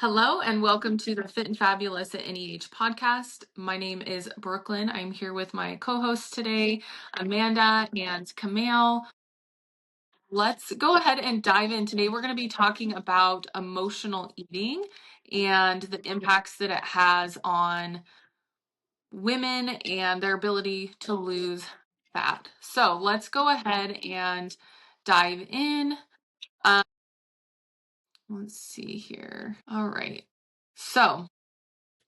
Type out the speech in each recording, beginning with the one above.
Hello and welcome to the Fit and Fabulous at Any Age podcast. My name is Brooklyn. I'm here with my co-hosts today, Amanda and Camille. Let's go ahead and dive in. Today we're going to be talking about emotional eating and the impacts that it has on women and their ability to lose fat. So let's go ahead and dive in. Um, let's see here. All right. So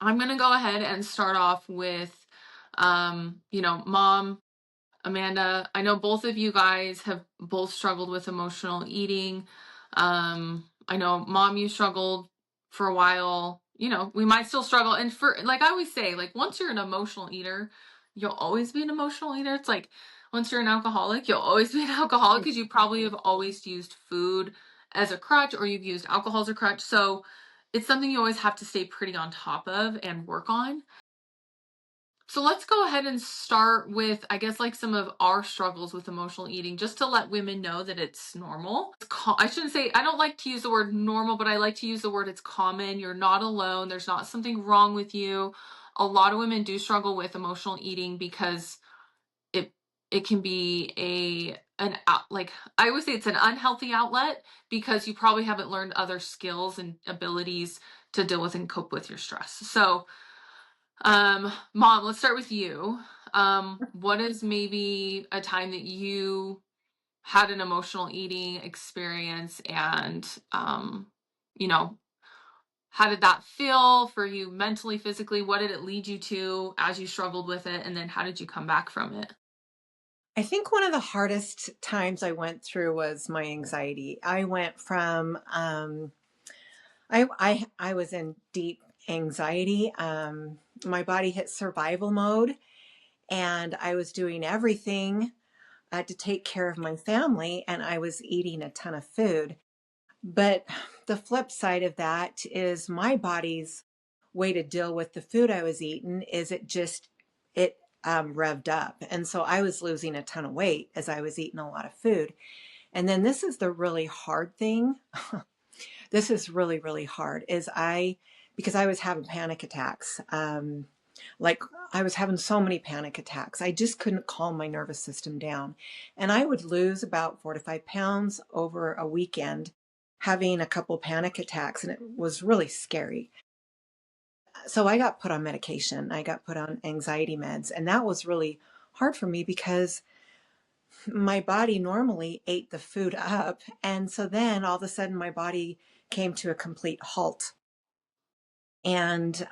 I'm going to go ahead and start off with, Mom, Amanda. I know both of you guys have both struggled with emotional eating. I know, Mom, you struggled for a while. We might still struggle. And for, like I always say, like, once you're an emotional eater, you'll always be an emotional eater. It's like once you're an alcoholic, you'll always be an alcoholic because you probably have always used food as a crutch or you've used alcohol as a crutch. So it's something you always have to stay pretty on top of and work on. So let's go ahead and start with, I guess, like some of our struggles with emotional eating, just to let women know that it's normal. I shouldn't say, I don't like to use the word normal, but I like to use the word it's common. You're not alone. There's not something wrong with you. A lot of women do struggle with emotional eating because it it can be like I always say it's an unhealthy outlet because you probably haven't learned other skills and abilities to deal with and cope with your stress. So Mom, let's start with you. What is maybe a time that you had an emotional eating experience and, you know, how did that feel for you mentally, physically? What did it lead you to as you struggled with it? And then how did you come back from it? I think one of the hardest times I went through was my anxiety. I went from I was in deep anxiety. My body hit survival mode, and I was doing everything to take care of my family, and I was eating a ton of food. But the flip side of that is my body's way to deal with the food I was eating is it revved up. And so I was losing a ton of weight as I was eating a lot of food. And then this is the really hard thing. This is really, really hard because I was having panic attacks. Like I was having so many panic attacks. I just couldn't calm my nervous system down. And I would lose about 4 to 5 pounds over a weekend having a couple panic attacks. And it was really scary. So I got put on medication. I got put on anxiety meds. And that was really hard for me because my body normally ate the food up. And so then all of a sudden my body came to a complete halt. And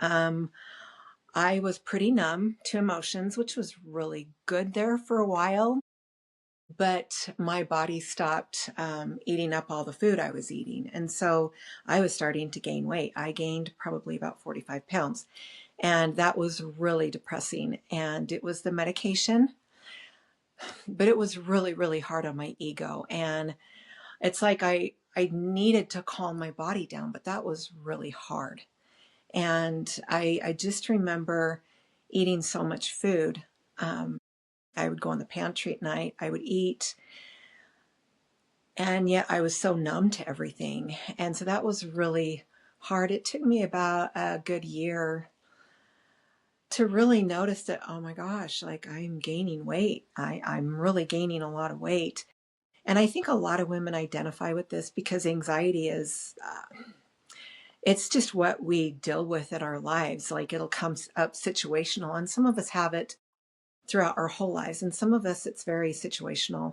I was pretty numb to emotions, which was really good there for a while. But my body stopped eating up all the food I was eating. And so I was starting to gain weight. I gained probably about 45 pounds. And that was really depressing. And it was the medication, but it was really, really hard on my ego. And it's like I needed to calm my body down, but that was really hard. And I just remember eating so much food. I would go in the pantry at night, I would eat, and yet I was so numb to everything. And so that was really hard. It took me about a good year to really notice that, oh my gosh, like I'm gaining weight. I'm really gaining a lot of weight. And I think a lot of women identify with this because anxiety is, it's just what we deal with in our lives. Like it'll come up situational, and some of us have it throughout our whole lives, and some of us it's very situational.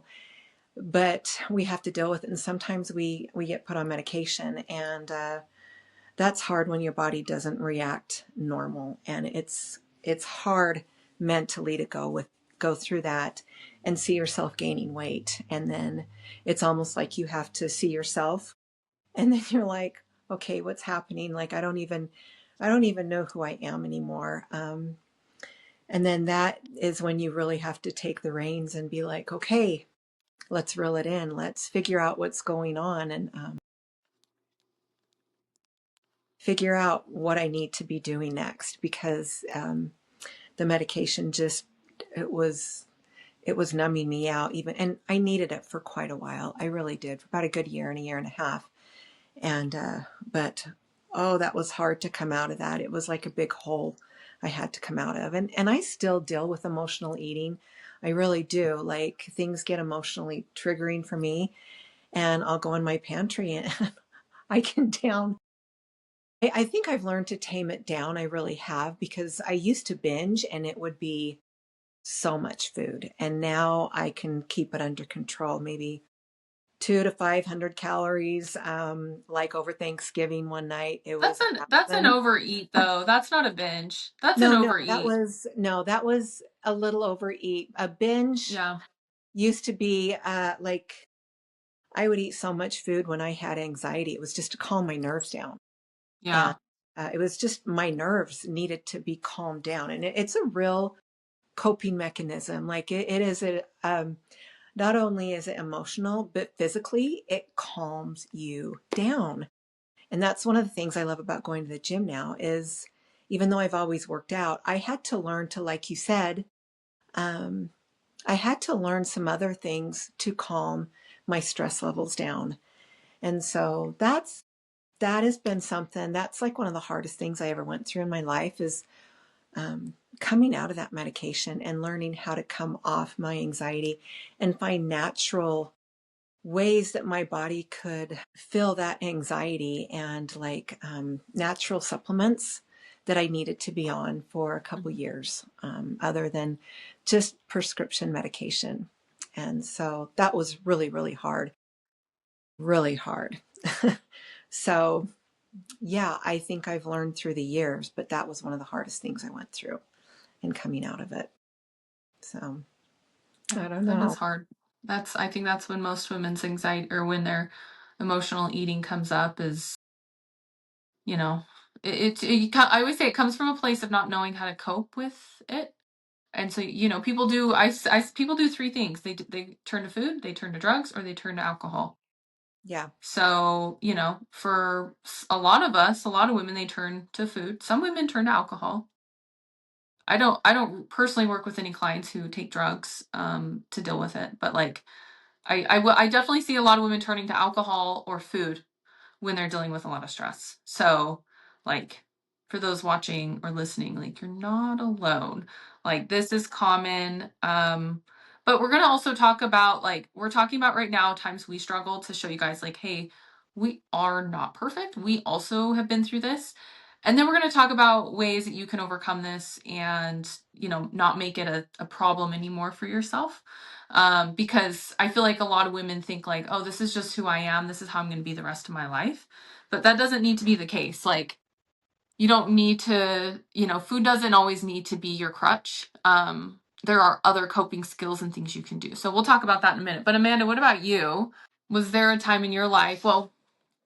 But we have to deal with it, and sometimes we get put on medication, and that's hard when your body doesn't react normal, and it's hard mentally to go through that and see yourself gaining weight, and then it's almost like you have to see yourself, and then you're like, okay, what's happening? Like I don't even know who I am anymore. And then that is when you really have to take the reins and be like, okay, let's reel it in. Let's figure out what's going on, and figure out what I need to be doing next, because the medication just, it was, it was numbing me out even. And I needed it for quite a while. I really did, for about a good year and a half. And, but Oh, that was hard to come out of that. It was like a big hole I had to come out of. And I still deal with emotional eating. I really do. Like things get emotionally triggering for me, and I'll go in my pantry and I can down. I think I've learned to tame it down. I really have, because I used to binge and it would be so much food. And now I can keep it under control, maybe 200 to 500 calories. Like over Thanksgiving one night, it was a That's an thousand. overeat though. That's not a binge. That's an No, no, that overeat. was no, that was a little overeat. A binge Yeah. used to be like I would eat so much food when I had anxiety. It was just to calm my nerves down. And Yeah. it was just my nerves needed to be calmed down. And it's a real coping mechanism. Like it is not only is it emotional, but physically it calms you down. And that's one of the things I love about going to the gym now is even though I've always worked out, I had to learn to, like you said, um, I had to learn some other things to calm my stress levels down. And so that has been something that's like one of the hardest things I ever went through in my life is coming out of that medication and learning how to come off my anxiety and find natural ways that my body could feel that anxiety and like natural supplements that I needed to be on for a couple Mhm. years, other than just prescription medication. And so that was really, really hard, really hard. So, yeah, I think I've learned through the years, but that was one of the hardest things I went through in coming out of it. So, Yeah, I don't that is know. hard. I think that's when most women's anxiety or when their emotional eating comes up is, you know, I always say it comes from a place of not knowing how to cope with it. And so, people do, people do three things. They turn to food, they turn to drugs, or they turn to alcohol. Yeah, So, for a lot of us, a lot of women, they turn to food. Some women turn to alcohol. I don't personally work with any clients who take drugs to deal with it, but like I definitely see a lot of women turning to alcohol or food when they're dealing with a lot of stress. So, like, for those watching or listening, like, you're not alone. Like, this is common. But we're going to also talk about, like, we're talking about right now times we struggle to show you guys, like, hey, we are not perfect. We also have been through this. And then we're going to talk about ways that you can overcome this and, not make it a problem anymore for yourself. Because I feel like a lot of women think like, oh, this is just who I am. This is how I'm going to be the rest of my life. But that doesn't need to be the case. Like, you don't need to, food doesn't always need to be your crutch. There are other coping skills and things you can do. So we'll talk about that in a minute. But Amanda, what about you? Was there a time in your life? Well,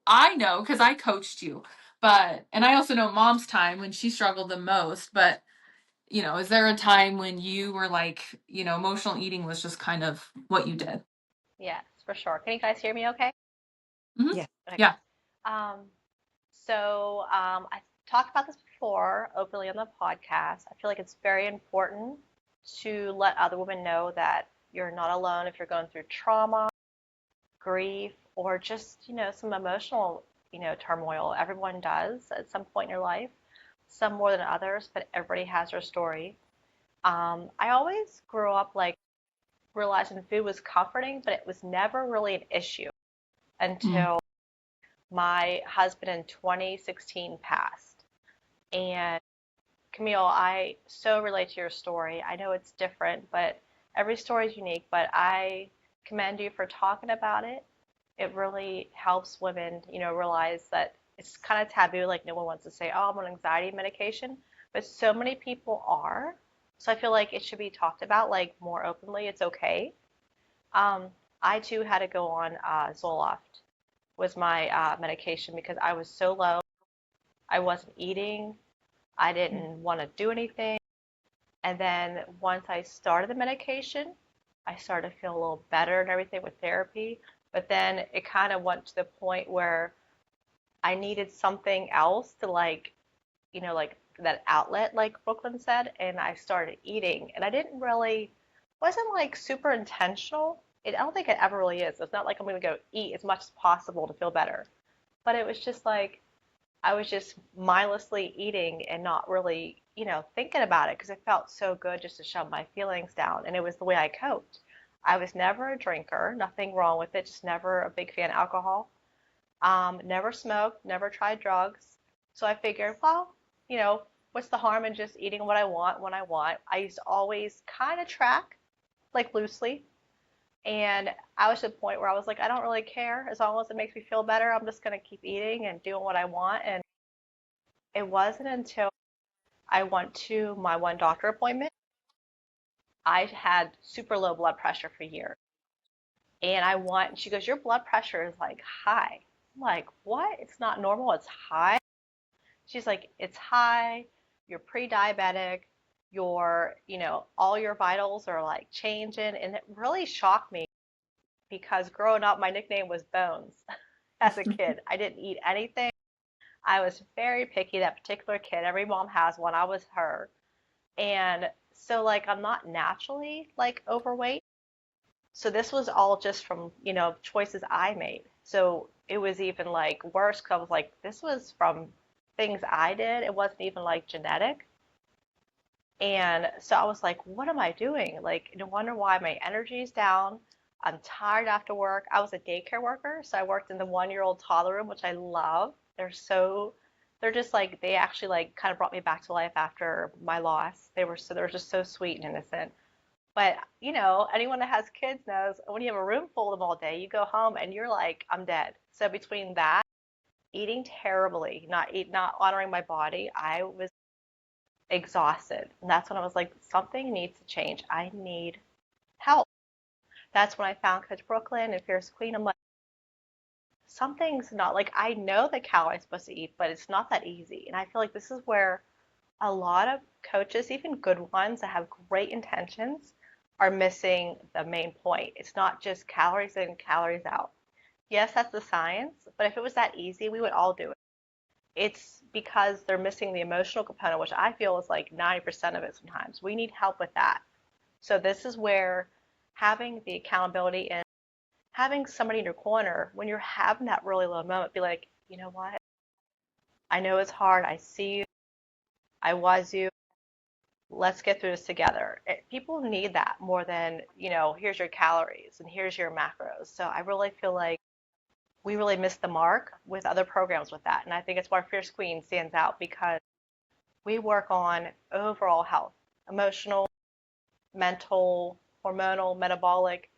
I know because I coached you, and I also know mom's time when she struggled the most. But, is there a time when you were like, emotional eating was just kind of what you did? Yes, for sure. Can you guys hear me okay? Hmm. yeah, Okay, Yeah. good. I talked about this before openly on the podcast. I feel like it's very important to let other women know that you're not alone if you're going through trauma, grief, or just, some emotional, turmoil. Everyone does at some point in your life, some more than others, but everybody has their story. I always grew up like realizing food was comforting, but it was never really an issue Mm. until my husband in 2016 passed. And Camille, I so relate to your story. I know it's different, but every story is unique. But I commend you for talking about it. It really helps women, realize that it's kind of taboo. Like no one wants to say, "Oh, I'm on anxiety medication," but so many people are. So I feel like it should be talked about like more openly. It's okay. Um, I too had to go on Zoloft was my medication because I was so low. I wasn't eating. I didn't want to do anything. And then once I started the medication, I started to feel a little better and everything with therapy. But then it kind of went to the point where I needed something else to like, like that outlet, like Brooklyn said. And I started eating. And I didn't really, wasn't like super intentional. I don't think it ever really is. It's not like I'm going to go eat as much as possible to feel better. But it was just like I was just mindlessly eating and not really, thinking about it because it felt so good just to shove my feelings down. And it was the way I coped. I was never a drinker, nothing wrong with it, just never a big fan of alcohol. Never smoked, never tried drugs. So I figured, well, what's the harm in just eating what I want when I want? I used to always kind of track, like loosely. And I was to the point where I was like, I don't really care. As long as it makes me feel better, I'm just going to keep eating and doing what I want. And it wasn't until I went to my one doctor appointment. I had super low blood pressure for years. And she goes, your blood pressure is like high. I'm like, what? It's not normal. It's high. She's like, it's high. You're pre-diabetic. All your vitals are like changing. And it really shocked me because growing up, my nickname was Bones as a kid. I didn't eat anything. I was very picky, that particular kid. Every mom has one. I was her. And so like I'm not naturally like overweight. So this was all just from, choices I made. So it was even like worse because I was like, this was from things I did. It wasn't even like genetic. And so I was like, what am I doing? Like, no wonder why my energy is down. I'm tired after work. I was a daycare worker, so I worked in the 1-year-old toddler room, which I love. They're just like, they actually like kind of brought me back to life after my loss. They were just so sweet and innocent. But, anyone that has kids knows when you have a room full of them all day, you go home and you're like, I'm dead. So between that, eating terribly, not honoring my body, I was exhausted. And that's when I was like, something needs to change. I need help. That's when I found Coach Brooklyn and Fierce Queen. I'm like, something's not like I know the calories I'm supposed to eat, but it's not that easy. And I feel like this is where a lot of coaches, even good ones that have great intentions, are missing the main point. It's not just calories in, calories out. Yes, that's the science, but if it was that easy, we would all do it. It's because they're missing the emotional component, which I feel is like 90% of it sometimes. We need help with that. So this is where having the accountability and having somebody in your corner when you're having that really low moment, be like, you know what? I know it's hard. I see you. I was you. Let's get through this together. People need that more than, here's your calories and here's your macros. So I really feel like we really missed the mark with other programs with that. And I think it's why Fierce Queen stands out because we work on overall health, emotional, mental, hormonal, metabolic,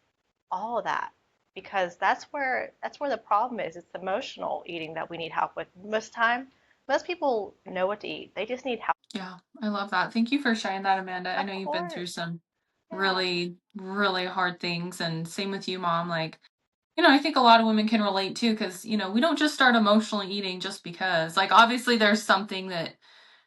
all of that. Because that's where the problem is. It's emotional eating that we need help with. Most people know what to eat. They just need help. Yeah, I love that. Thank you for sharing that, Amanda. I Of know you've been through course. some Yeah. really, really hard things, and same with you, Mom. Like, I think a lot of women can relate too, because, we don't just start emotionally eating just because. Like, obviously, there's something that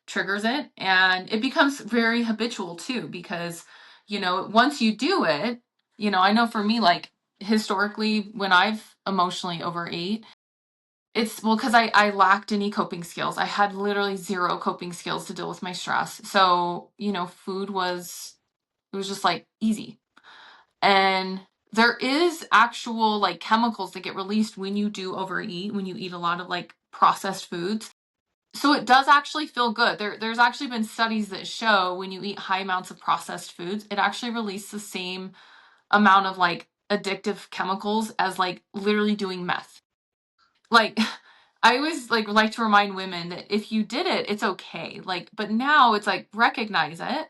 triggers it, and it becomes very habitual too, because, once you do it, I know for me, like, historically, when I've emotionally overate, it's well, because I lacked any coping skills. I had literally zero coping skills to deal with my stress. So, food was it was just like easy. And there is actual like chemicals that get released when you do overeat, when you eat a lot of like processed foods. So it does actually feel good. There's actually been studies that show when you eat high amounts of processed foods, it actually releases the same amount of like addictive chemicals as like literally doing meth. Like I always like to remind women that if you did it, it's okay. Like, but now it's like recognize it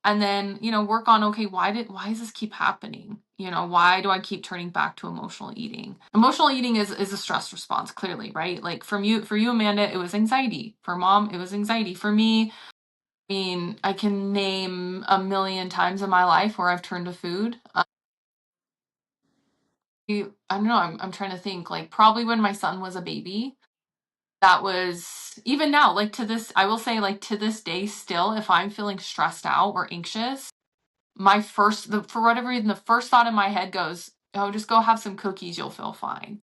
and then, work on okay, why does this keep happening? Why do I keep turning back to emotional eating? Emotional eating is a stress response, clearly, right? Like for you, Amanda, it was anxiety. For Mom, it was anxiety. For me, I mean, I can name a million times in my life where I've turned to food. I don't know, I'm trying to think, like probably when my son was a baby. That was even now, like to this, I will say, like to this day, still, if I'm feeling stressed out or anxious, for whatever reason, the first thought in my head goes, oh, just go have some cookies, you'll feel fine.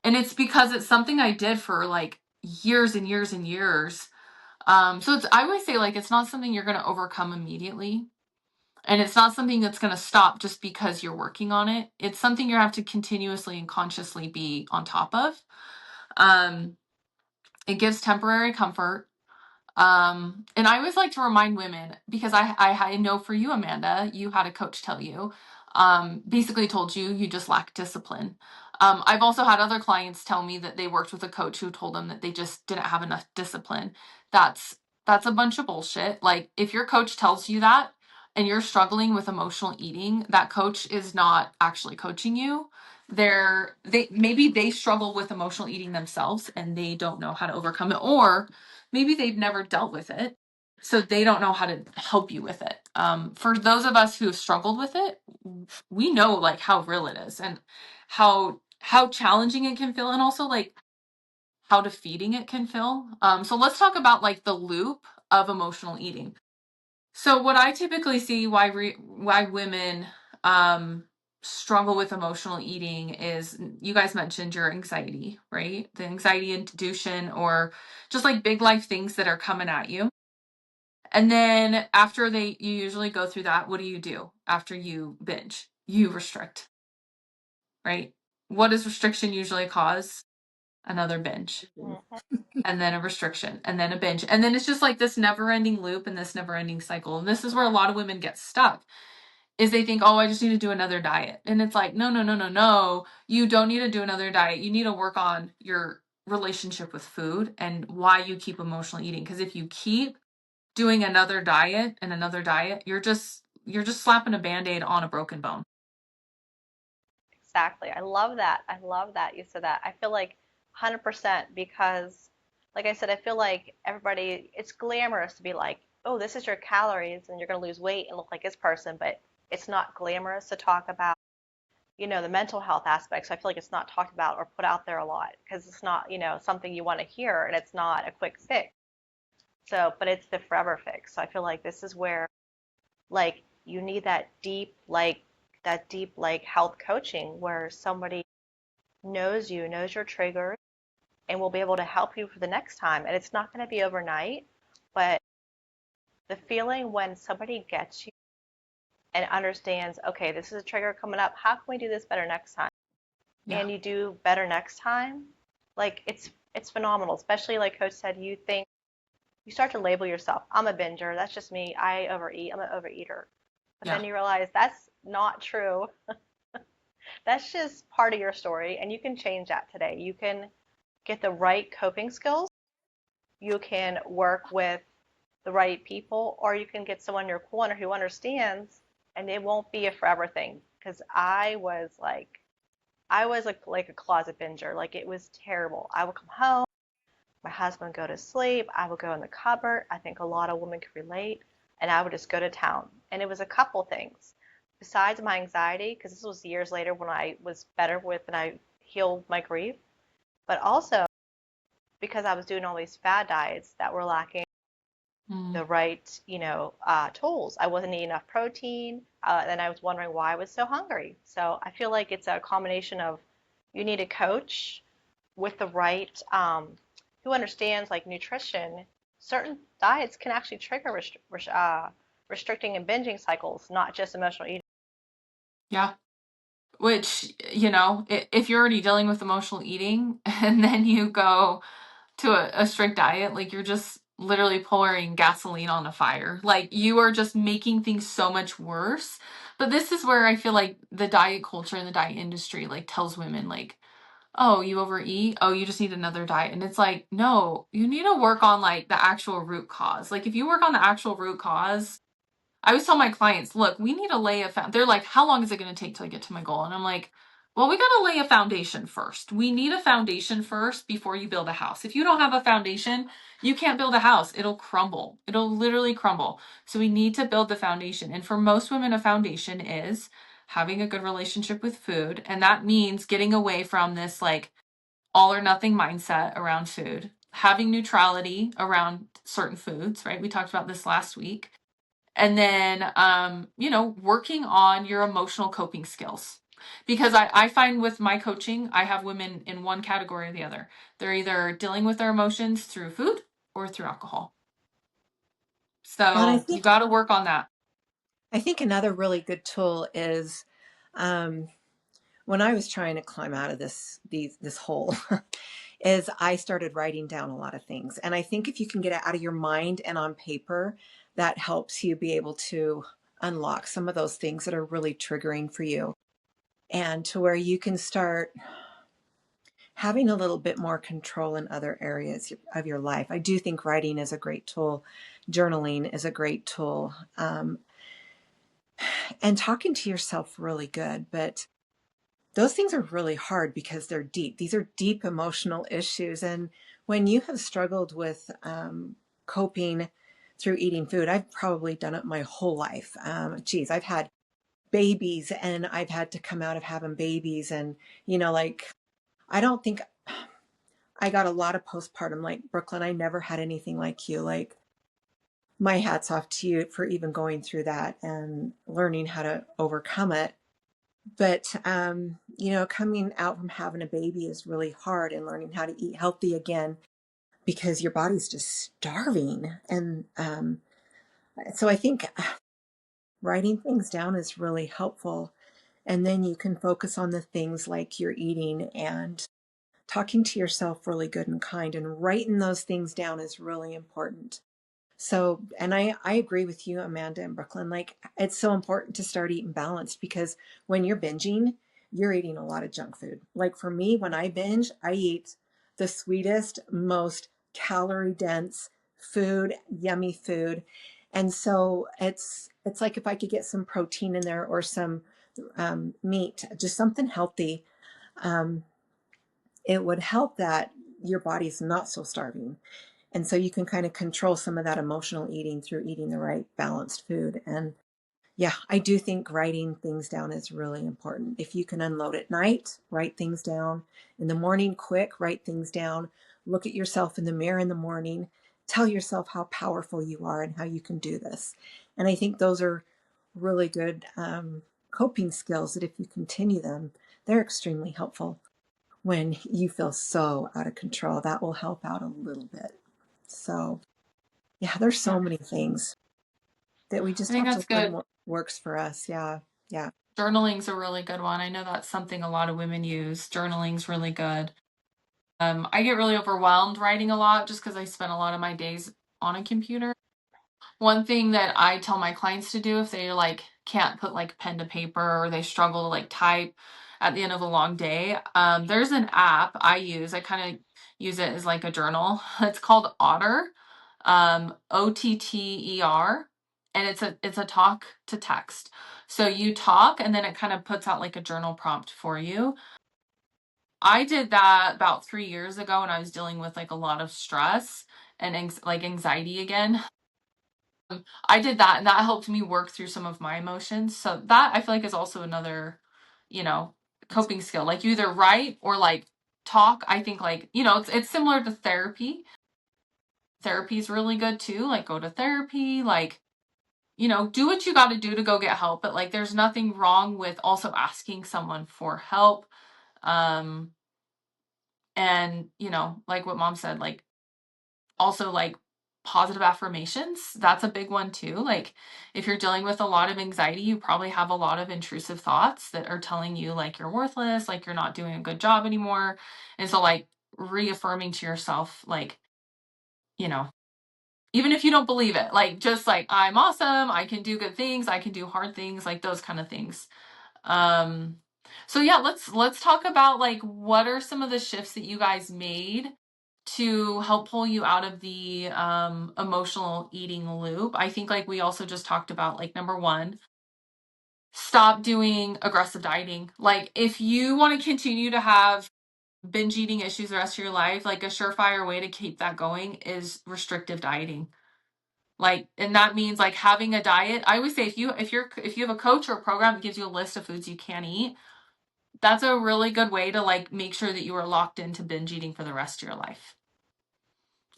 And it's because it's something I did for like years and years and years. So I always say, like, it's not something you're going to overcome immediately. And it's not something that's going to stop just because you're working on it. It's something you have to continuously and consciously be on top of. Um, It gives temporary comfort. And I always like to remind women, because I know for you, Amanda, you had a coach tell you, basically told you just lack discipline. I've also had other clients tell me that they worked with a coach who told them that they just didn't have enough discipline. That's that's a bunch of bullshit. Like, if your coach tells you that and you're struggling with emotional eating, that coach is not actually coaching you. Maybe they struggle with emotional eating themselves and they don't know how to overcome it, or maybe they've never dealt with it, so they don't know how to help you with it. For those of us who have struggled with it, we know like how real it is, and how challenging it can feel, and also like how defeating it can feel. So let's talk about like the loop of emotional eating. So what I typically see why women struggle with emotional eating is, you guys mentioned your anxiety, right? The anxiety induction, or just like big life things that are coming at you. And then after you usually go through that, what do you do after you binge? You restrict, right? What does restriction usually cause? Another binge, Mhm. and then a restriction, and then a binge. And then it's just like this never ending loop and this never ending cycle. And this is where a lot of women get stuck, is they think, oh, I just need to do another diet. And it's like, no, no, no, no, no. You don't need to do another diet. You need to work on your relationship with food and why you keep emotional eating. Because if you keep doing another diet and another diet, you're just slapping a band-aid on a broken bone. Exactly. I love that. I love that you said that. I feel like 100% because, like I said, I feel like everybody, it's glamorous to be like, oh, this is your calories and you're going to lose weight and look like this person, but it's not glamorous to talk about, the mental health aspects. I feel like it's not talked about or put out there a lot because it's not, something you want to hear and it's not a quick fix. So, but it's the forever fix. So I feel like this is where like you need that deep health coaching where somebody knows your triggers and will be able to help you for the next time. And it's not going to be overnight, but the feeling when somebody gets you and understands, okay, this is a trigger coming up. How can we do this better next time? Yeah. And you do better next time, like it's phenomenal. Especially like Coach said, you start to label yourself. I'm a binger. That's just me. I overeat. I'm an overeater. But Yeah. then you realize that's not true. That's just part of your story, and you can change that today. You can get the right coping skills. You can work with the right people, or you can get someone in your corner who understands, and it won't be a forever thing. Because I was like a closet binger. Like it was terrible. I would come home, my husband would go to sleep, I would go in the cupboard. I think a lot of women could relate, and I would just go to town. And it was a couple things. Besides my anxiety, because this was years later when I was better with and I healed my grief, but also because I was doing all these fad diets that were lacking Mm. the right, tools. I wasn't eating enough protein, and I was wondering why I was so hungry. So I feel like it's a combination of you need a coach with the right, who understands like nutrition. Certain diets can actually trigger restricting and binging cycles, not just emotional eating. Yeah. Which, if you're already dealing with emotional eating and then you go to a strict diet, like you're just literally pouring gasoline on a fire. Like you are just making things so much worse. But this is where I feel like the diet culture and the diet industry like tells women like, oh, you overeat, oh, you just need another diet. And it's like, no, you need to work on like the actual root cause. Like if you work on the actual root cause, I always tell my clients, look, we need to lay a they're like, how long is it going to take till I get to my goal? And I'm like, well, we got to lay a foundation first. We need a foundation first before you build a house. If you don't have a foundation, you can't build a house. It'll crumble. It'll literally crumble. So we need to build the foundation. And for most women, a foundation is having a good relationship with food. And that means getting away from this like all or nothing mindset around food, having neutrality around certain foods, right? We talked about this last week. And then working on your emotional coping skills, because I find with my coaching I have women in one category or the other. They're either dealing with their emotions through food or through alcohol, And I so you think got to work on that. I think another really good tool is um, when I was trying to climb out of this hole, is I started writing down a lot of things. And I think if you can get it out of your mind and on paper, that helps you be able to unlock some of those things that are really triggering for you, and to where you can start having a little bit more control in other areas of your life. I do think writing is a great tool. Journaling is a great tool. And talking to yourself really good. But those things are really hard because they're deep. These are deep emotional issues. And when you have struggled with coping through eating food, I've probably done it my whole life. I've had babies and I've had to come out of having babies. And, like, I don't think I got a lot of postpartum like Brooklyn. I never had anything like you. Like, my hat's off to you for even going through that and learning how to overcome it. But, coming out from having a baby is really hard, and learning how to eat healthy again because your body's just starving. And so I think writing things down is really helpful. And then you can focus on the things like you're eating and talking to yourself really good and kind, and writing those things down is really important. So, and I agree with you, Amanda and Brooklyn. Like, it's so important to start eating balanced, because when you're binging, you're eating a lot of junk food. Like, for me, when I binge, I eat the sweetest, most calorie dense food, yummy food. And so it's like if I could get some protein in there, or some meat, just something healthy, um, it would help that your body's not so starving. And so you can kind of control some of that emotional eating through eating the right balanced food. And yeah, I do think writing things down is really important. If you can unload at night, write things down. In the morning, quick, write things down. Look at yourself in the mirror in the morning. Tell yourself how powerful you are and how you can do this. And I think those are really good coping skills that, if you continue them, they're extremely helpful when you feel so out of control. That will help out a little bit. So, yeah, there's Yeah, so many things that we I just think have to that's learn good. what works for us. Yeah. Yeah. Journaling's a really good one. I know that's something a lot of women use. Journaling's really good. I get really overwhelmed writing a lot just because I spend a lot of my days on a computer. One thing that I tell my clients to do if they like can't put like pen to paper, or they struggle to like type at the end of a long day, there's an app I use. I kind of use it as like a journal. It's called Otter, Otter, and it's a talk to text. So you talk and then it kind of puts out like a journal prompt for you. I did that about 3 years ago when I was dealing with like a lot of stress and like anxiety again. I did that and that helped me work through some of my emotions. So that I feel like is also another, you know, coping skill. Like, you either write or like talk. I think, like, it's similar to therapy. Therapy is really good too. Like, go to therapy, like, do what you got to do to go get help. But like, there's nothing wrong with also asking someone for help. Um, and like what mom said, like, also like positive affirmations, that's a big one too. Like, if you're dealing with a lot of anxiety, you probably have a lot of intrusive thoughts that are telling you like you're worthless, like you're not doing a good job anymore. And so, like, reaffirming to yourself, like, you know even if you don't believe it, like, just like, I'm awesome, I can do good things, I can do hard things, like those kind of things. um so yeah, let's talk about like what are some of the shifts that you guys made to help pull you out of the emotional eating loop. I think, like, we also just talked about, like, number one, stop doing aggressive dieting. Like, if you want to continue to have binge eating issues the rest of your life, like, a surefire way to keep that going is restrictive dieting. Like, and that means like having a diet. I always say, if you have a coach or a program that gives you a list of foods you can't eat, that's a really good way to like make sure that you are locked into binge eating for the rest of your life.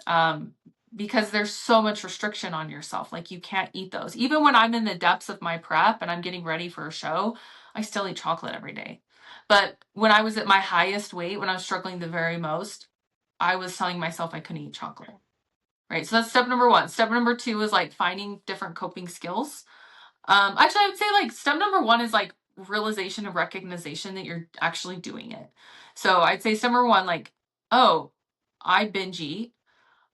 um, because there's so much restriction on yourself. Like, you can't eat those. Even when I'm in the depths of my prep and I'm getting ready for a show, I still eat chocolate every day. But when I was at my highest weight, when I was struggling the very most, I was telling myself I couldn't eat chocolate. Right. So that's step number one. Step number two is like finding different coping skills. Actually, I would say like step number one is like realization and recognition that you're actually doing it. So I'd say step number one, like, oh, I binge eat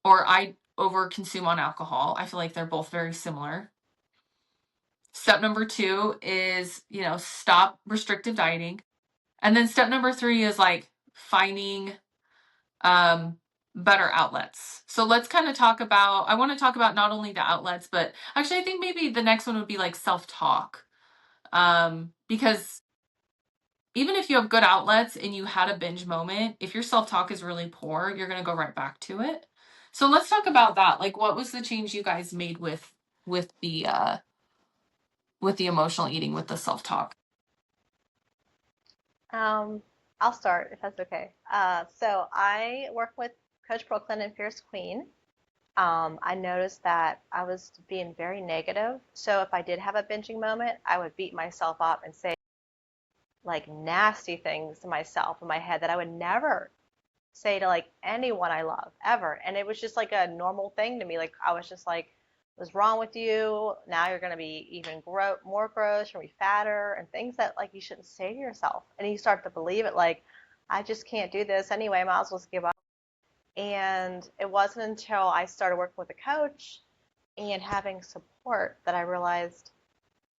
or I over consume on alcohol. I feel like they're both very similar. Step number 2 is, stop restrictive dieting. And then step number 3 is like finding um, better outlets. So let's kind of talk about, I want to talk about not only the outlets, but actually I think maybe the next one would be like self-talk. Because even if you have good outlets and you had a binge moment, if your self-talk is really poor, you're going to go right back to it. So let's talk about that. Like, what was the change you guys made with the emotional eating, with the self-talk? Um, I'll start if that's okay. So I work with Coach Brooklyn and Fierce Queen. I noticed that I was being very negative. So if I did have a binging moment, I would beat myself up and say like nasty things to myself in my head that I would never say to like anyone I love ever. And it was just like a normal thing to me. Like I was just like, what's wrong with you? Now you're gonna be even more gross, you're gonna be fatter, and things that like you shouldn't say to yourself. And you start to believe it. Like I just can't do this anyway. I might as well just give up. And it wasn't until I started working with a coach and having support that I realized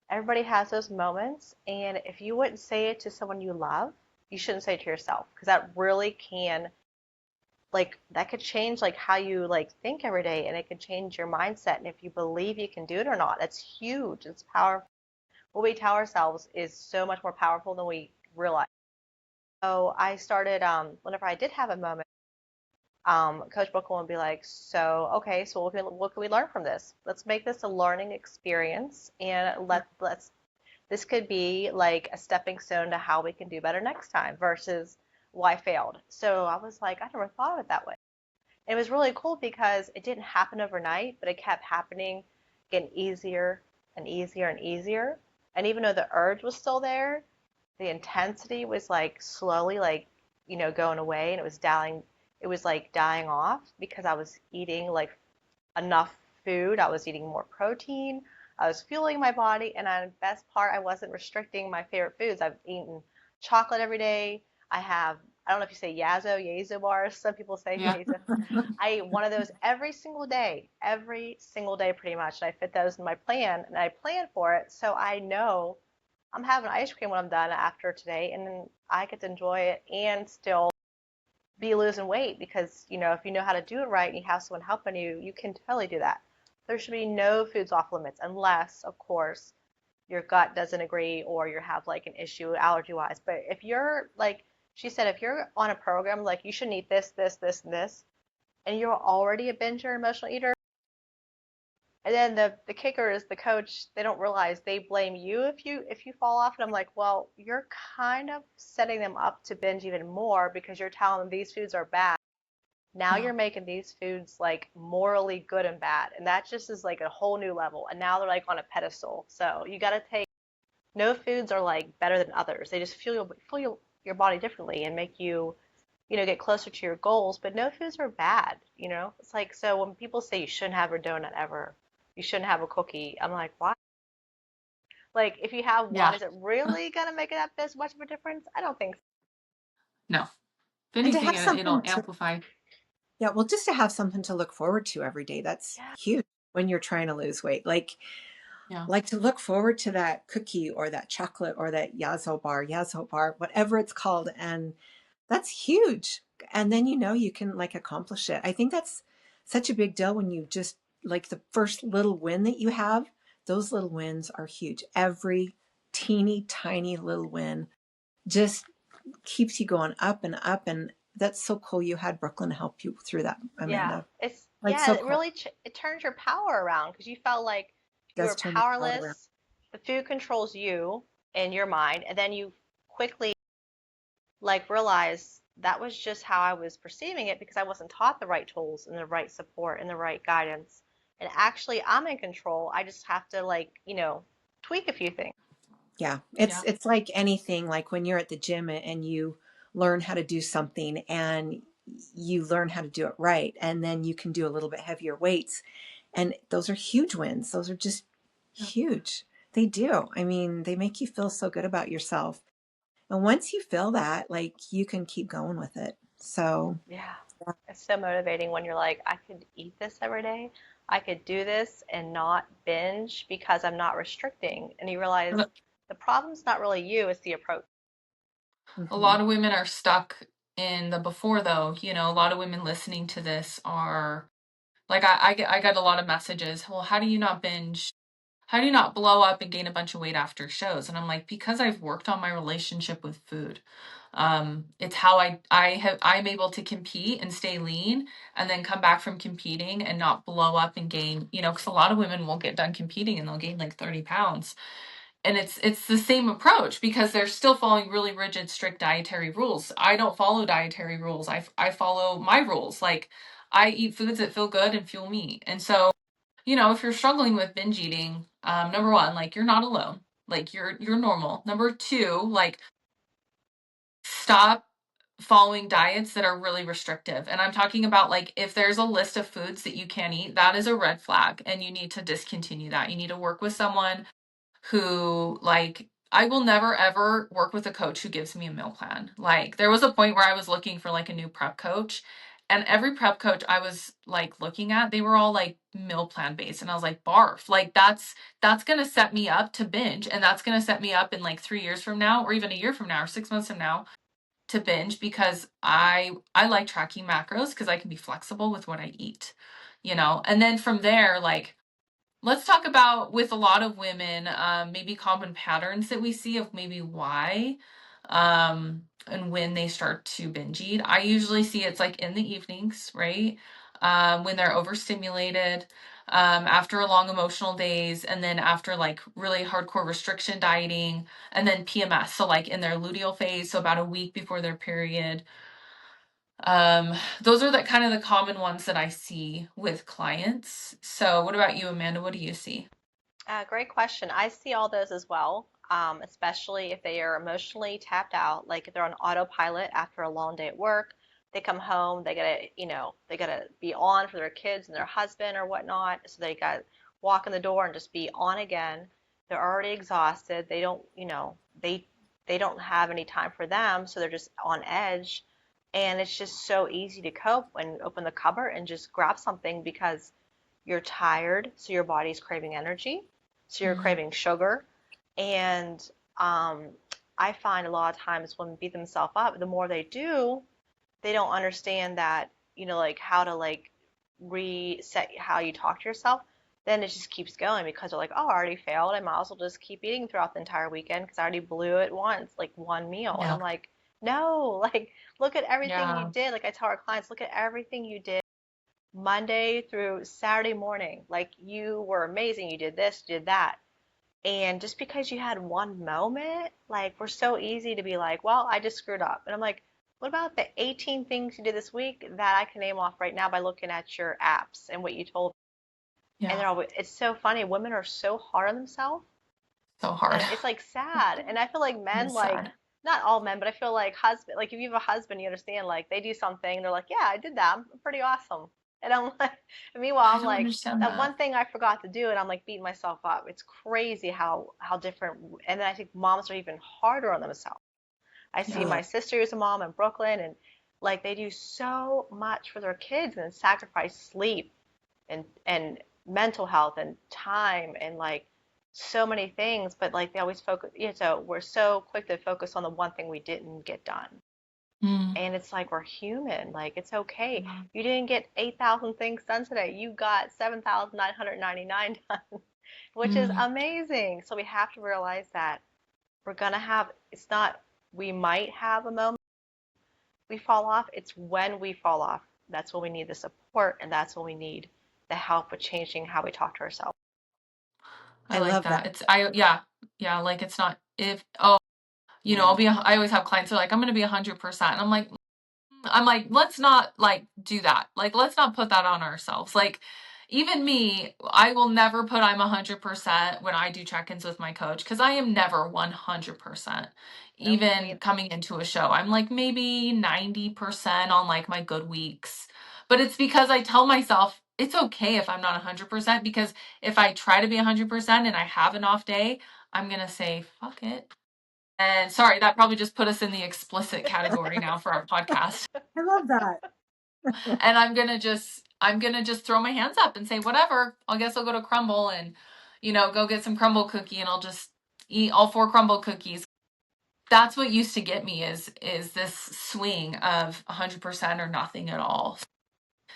everybody has those moments. And if you wouldn't say it to someone you love, you shouldn't say it to yourself because that really can like that could change like how you like think every day and it could change your mindset and if you believe you can do it or not. That's huge. It's powerful. What we tell ourselves is so much more powerful than we realize. So I started whenever I did have a moment, Coach Brooklyn would be like, so okay, so what can we learn from this? Let's make this a learning experience and let's this could be like a stepping stone to how we can do better next time versus why I failed. So I was like, I never thought of it that way. It was really cool because it didn't happen overnight, but it kept happening, getting easier and easier and easier. And even though the urge was still there, the intensity was like slowly like, going away and it was like dying off because I was eating like enough food. I was eating more protein. I was fueling my body. And the best part, I wasn't restricting my favorite foods. I've eaten chocolate every day. I don't know if you say Yazo bars. Some people say Yeah. Yazo. I eat one of those every single day pretty much. And I fit those in my plan and I plan for it. So I know I'm having ice cream when I'm done after today and then I get to enjoy it and still be losing weight because, if you know how to do it right and you have someone helping you, you can totally do that. There should be no foods off limits unless, of course, your gut doesn't agree or you have like an issue allergy wise. But if you're like she said, if you're on a program like you shouldn't eat this, this, this, and this, and you're already a binger emotional eater, and then the kicker is the coach, they don't realize they blame you if you fall off. And I'm like, well, you're kind of setting them up to binge even more because you're telling them these foods are bad. Now Yeah. you're making these foods like morally good and bad. And that just is like a whole new level. And now they're like on a pedestal. So you got to take no foods are like better than others. They just fuel your body differently and make you, get closer to your goals. But no foods are bad. It's like so when people say you shouldn't have a donut ever, you shouldn't have a cookie. I'm like, why? Like if you have one, Yeah. is it really gonna make that this much of a difference? I don't think so. No. If And to anything, have it'll something to, amplify. yeah, well, just to have something to look forward to every day, that's Yeah, huge when you're trying to lose weight. Yeah. Like to look forward to that cookie or that chocolate or that Yazo bar, whatever it's called. And that's huge. And then you can like accomplish it. I think that's such a big deal when you just like the first little win that you have, those little wins are huge. Every teeny tiny little win just keeps you going up and up. And that's so cool. You had Brooklyn help you through that, yeah. Amanda. It's That's yeah. so It cool. really it turns your power around because you felt like It you does were turn your power around. powerless. The food controls you and your mind, and then you quickly like realize that was just how I was perceiving it because I wasn't taught the right tools and the right support and the right guidance. And actually, I'm in control. I just have to like, tweak a few things. Yeah, Yeah. it's like anything, like when you're at the gym and you learn how to do something and you learn how to do it right, and then you can do a little bit heavier weights. And those are huge wins. Those are just Yeah. huge. They do. I mean, they make you feel so good about yourself. And once you feel that, like you can keep going with it. So, Yeah. It's so motivating when you're like, I could eat this every day. I could do this and not binge because I'm not restricting. And you realize the problem's not really you, it's the approach. A mhm. lot of women are stuck in the before, though. A lot of women listening to this are like, I get a lot of messages. Well, how do you not binge? How do you not blow up and gain a bunch of weight after shows? And I'm like, because I've worked on my relationship with food. It's how I'm able to compete and stay lean and then come back from competing and not blow up and gain, because a lot of women will get done competing and they'll gain like 30 pounds. And it's the same approach because they're still following really rigid, strict dietary rules. I don't follow dietary rules. I follow my rules. Like, I eat foods that feel good and fuel me. And so, if you're struggling with binge eating, number one, like, you're not alone. Like, you're normal. Number two, like, stop following diets that are really restrictive. And I'm talking about, like, if there's a list of foods that you can't eat, that is a red flag and you need to discontinue that. You need to work with someone who, like, I will never ever work with a coach who gives me a meal plan. Like, there was a point where I was looking for like a new prep coach, and every prep coach I was like looking at, they were all like meal plan based, and I was like, barf. Like, that's going to set me up to binge, and that's going to set me up in like 3 years from now, or even a year from now, or 6 months from now, to binge, because I like tracking macros because I can be flexible with what I eat. And then from there, like, let's talk about, with a lot of women, maybe common patterns that we see of maybe why, and when they start to binge eat. I usually see it's like in the evenings, right? When they're overstimulated, after long emotional days, and then after like really hardcore restriction dieting, and then PMS. So like in their luteal phase, so about a week before their period. Those are the kind of the common ones that I see with clients. So what about you, Amanda? What do you see? Great question. I see all those as well, especially if they are emotionally tapped out, like if they're on autopilot after a long day at work. They come home, they gotta be on for their kids and their husband or whatnot. So they got to walk in the door and just be on again. They're already exhausted. They don't have any time for them, so they're just on edge. And it's just so easy to cope when you open the cupboard and just grab something because you're tired, so your body's craving energy, so you're Mm, craving sugar. And um, I find a lot of times women beat themselves up, the more they do, they don't understand that, like how to like reset how you talk to yourself. Then it just keeps going because they're like, oh, I already failed. I might as well just keep eating throughout the entire weekend because I already blew it once, like one meal. And yeah. I'm like, no, like look at everything you Yeah. did. Like I tell our clients, look at everything you did Monday through Saturday morning. Like you were amazing. You did this, you did that. And just because you had one moment, like we're so easy to be like, well, I just screwed up. And I'm like, what about the 18 things you did this week that I can name off right now by looking at your apps and what you told me? And Yeah. they're always, it's so funny. Women are so hard on themselves So hard. that it's like sad. And I feel like It men, is like, sad. not all men, but I feel like husband, like if you have a husband, you understand, like they do something, they're like, yeah, I did that. I'm pretty awesome. And I'm like, and meanwhile, I I'm don't like, understand that that. one thing I forgot to do, and I'm like beating myself up. It's crazy how different. And then I think moms are even harder on themselves. I see Yeah. my sister who's a mom in Brooklyn, and like they do so much for their kids and sacrifice sleep and mental health and time and like so many things, but like they always focus, so we're so quick to focus on the one thing we didn't get done. Mm. And it's like we're human, like it's okay. You didn't get 8,000 things done today. You got 7,999 done, which is Mm. amazing. So we have to realize that we're gonna have, it's not, we might have a moment we fall off, it's when we fall off. That's when we need the support, and that's when we need the help with changing how we talk to ourselves. I I like love that. that. Yeah. Yeah, like, it's not if, oh, I always have clients who are like, I'm gonna be 100%. And I'm like, let's not like do that. Like, let's not put that on ourselves. Like, even me, I will never put I'm 100% when I do check-ins with my coach, because I am never 100%. Nope, me. Even coming into a show, I'm like maybe 90% on like my good weeks. But it's because I tell myself it's okay if I'm not 100%, because if I try to be 100% and I have an off day, I'm gonna say fuck it. And sorry, that probably just put us in the explicit category now for our podcast. I love that. And I'm gonna just throw my hands up and say, whatever, I guess I'll go to Crumble and, go get some crumble cookie and I'll just eat all 4 crumble cookies. That's what used to get me is this swing of 100% or nothing at all.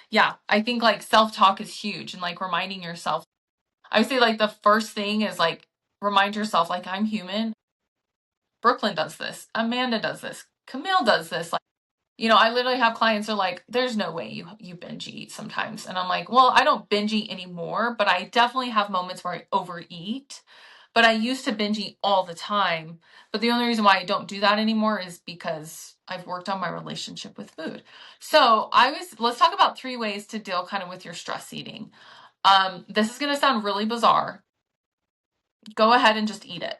Yeah, I think like self-talk is huge and like reminding yourself. I would say like the first thing is like remind yourself like I'm human. Brooklyn does this. Amanda does this. Camille does this. Like, I literally have clients who are like, there's no way you binge eat sometimes. And I'm like, well, I don't binge eat anymore, but I definitely have moments where I overeat. But I used to binge eat all the time. But the only reason why I don't do that anymore is because I've worked on my relationship with food. So let's talk about 3 ways to deal kind of with your stress eating. This is going to sound really bizarre. Go ahead and just eat it.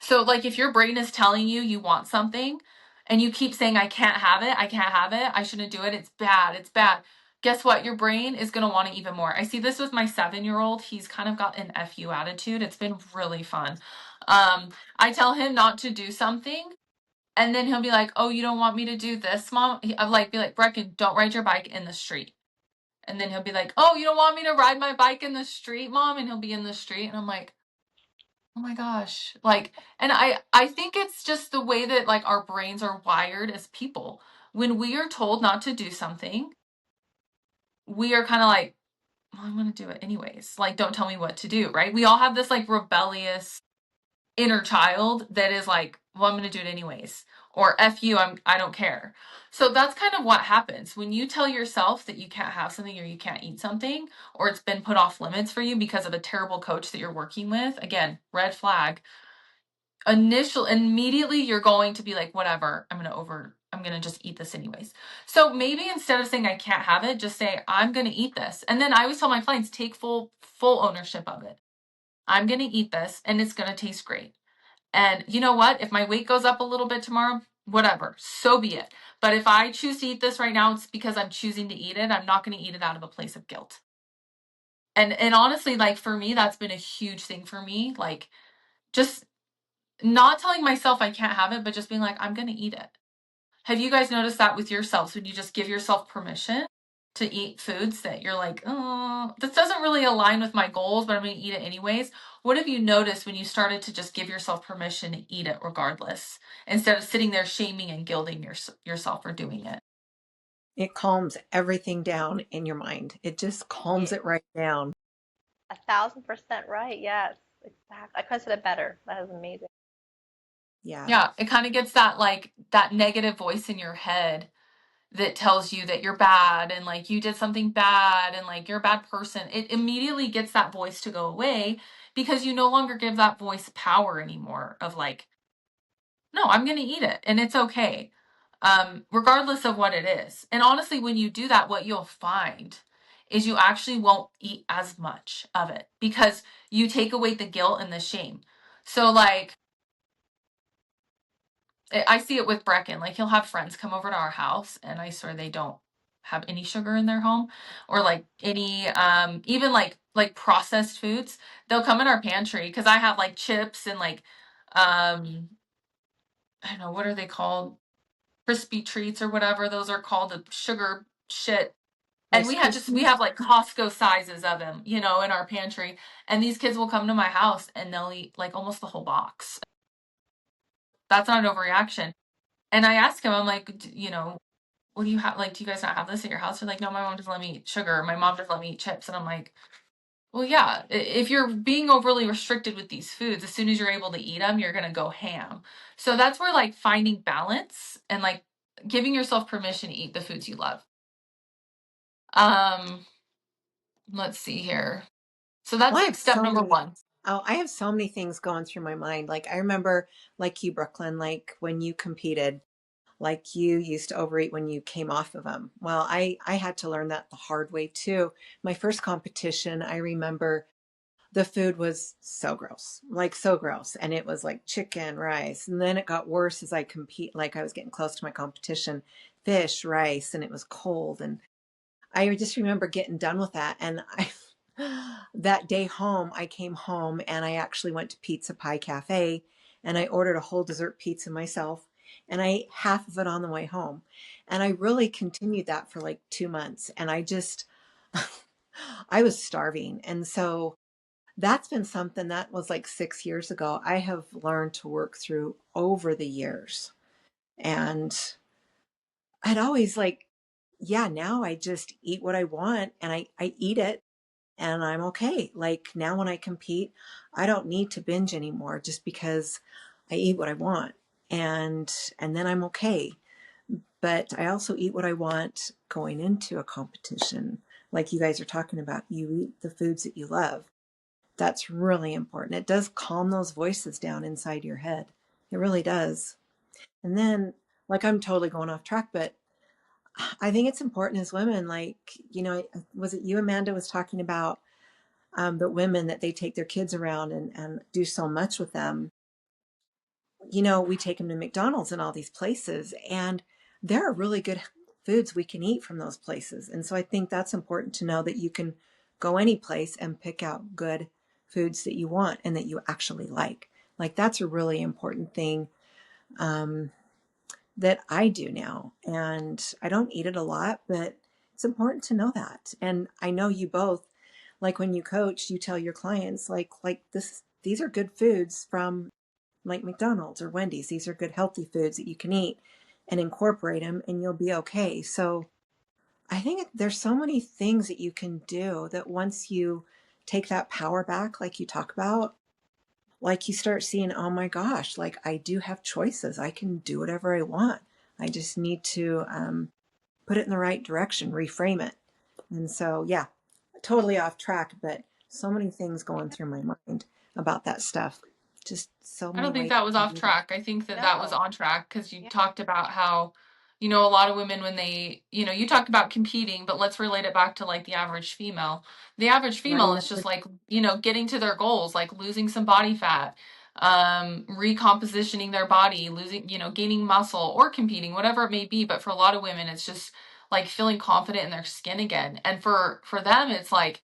So like if your brain is telling you you want something and you keep saying, I can't have it, I shouldn't do it, it's bad. Guess what? Your brain is going to want it even more. I see this with my 7-year-old. He's kind of got an FU attitude. It's been really fun. I tell him not to do something and then he'll be like, oh, you don't want me to do this, mom? I'll be like, Brecken, don't ride your bike in the street. And then he'll be like, oh, you don't want me to ride my bike in the street, mom? And he'll be in the street. And I'm like, oh my gosh. And I think it's just the way that like our brains are wired as people. When we are told not to do something, we are kind of like, well, I'm going to do it anyways. Like, don't tell me what to do, right? We all have this like rebellious inner child that is like, well, I'm going to do it anyways. Or F you, I don't care. So that's kind of what happens when you tell yourself that you can't have something or you can't eat something, or it's been put off limits for you because of a terrible coach that you're working with. Again, red flag. Immediately you're going to be like, whatever, I'm going to just eat this anyways. So maybe instead of saying I can't have it, just say I'm going to eat this. And then I always tell my clients, take full ownership of it. I'm going to eat this and it's going to taste great. And you know what? If my weight goes up a little bit tomorrow, whatever, so be it. But if I choose to eat this right now, it's because I'm choosing to eat it. I'm not going to eat it out of a place of guilt. And honestly, like for me, that's been a huge thing for me. Like just not telling myself I can't have it, but just being like, I'm going to eat it. Have you guys noticed that with yourselves when you just give yourself permission to eat foods that you're like, oh, this doesn't really align with my goals, but I'm going to eat it anyways? What have you noticed when you started to just give yourself permission to eat it regardless, instead of sitting there shaming and guilting yourself for doing it? It calms everything down in your mind. It just calms Yeah, it right down. 1,000% right. Yes, exactly. I couldn't have said it better. That is amazing. Yeah. Yeah, it kind of gets that like that negative voice in your head that tells you that you're bad and like you did something bad and like you're a bad person. It immediately gets that voice to go away because you no longer give that voice power anymore of like, no, I'm going to eat it and it's okay. Regardless of what it is. And honestly, when you do that, what you'll find is you actually won't eat as much of it because you take away the guilt and the shame. So like I see it with Brecken. Like he'll have friends come over to our house and I swear they don't have any sugar in their home or like any even like processed foods. They'll come in our pantry because I have like chips and like I don't know, what are they called? Crispy treats or whatever those are called, the sugar shit. And Rice we Krispies. have like Costco sizes of them, in our pantry. And these kids will come to my house and they'll eat like almost the whole box. That's not an overreaction. And I ask him, I'm like, what do you have? Like, do you guys not have this at your house? They're like, no, my mom doesn't let me eat sugar. My mom doesn't let me eat chips. And I'm like, well, yeah, if you're being overly restricted with these foods, as soon as you're able to eat them, you're going to go ham. So that's where like finding balance and like giving yourself permission to eat the foods you love. Um, let's see here. So that's Well, I like have step so number many. one. Oh, I have so many things going through my mind. Like I remember, like you, Brooklyn, like when you competed, like you used to overeat when you came off of them. Well, I had to learn that the hard way too. My first competition, I remember the food was so gross, like so gross, and it was like chicken, rice, and then it got worse as I compete. Like I was getting close to my competition, fish, rice, and it was cold, and I just remember getting done with that. And I, that day home, I came home and I actually went to Pizza Pie Cafe and I ordered a whole dessert pizza myself, and I ate half of it on the way home. And I really continued that for like 2 months. And I just, I was starving. And so that's been something that was like 6 years ago. I have learned to work through over the years. And I'd always like, yeah, now I just eat what I want and I eat it and I'm okay. Like now when I compete, I don't need to binge anymore just because I eat what I want. And then I'm okay. But I also eat what I want going into a competition. Like you guys are talking about, you eat the foods that you love. That's really important. It does calm those voices down inside your head. It really does. And then, like, I'm totally going off track, but I think it's important as women, like, was it you, Amanda, was talking about the women that they take their kids around and do so much with them. We take them to McDonald's and all these places, and there are really good foods we can eat from those places. And so I think that's important to know that you can go any place and pick out good foods that you want and that you actually like. Like that's a really important thing that I do now. And I don't eat it a lot, but it's important to know that. And I know you both, like when you coach, you tell your clients like these are good foods from like McDonald's or Wendy's. These are good healthy foods that you can eat and incorporate them and you'll be okay. So I think there's so many things that you can do that once you take that power back, like you talk about, like you start seeing, oh my gosh, like I do have choices. I can do whatever I want. I just need to put it in the right direction, reframe it. And so, yeah, totally off track, but so many things going through my mind about that stuff. Just so I many don't think ways that was to off do that. track. I think that that was No. on track because you Yeah. talked about how, a lot of women when they, you talked about competing, but let's relate it back to like the average female. The average female Running is up just the, like, getting to their goals, like losing some body fat, recompositioning their body, losing, gaining muscle or competing, whatever it may be. But for a lot of women, it's just like feeling confident in their skin again. And for them, it's like,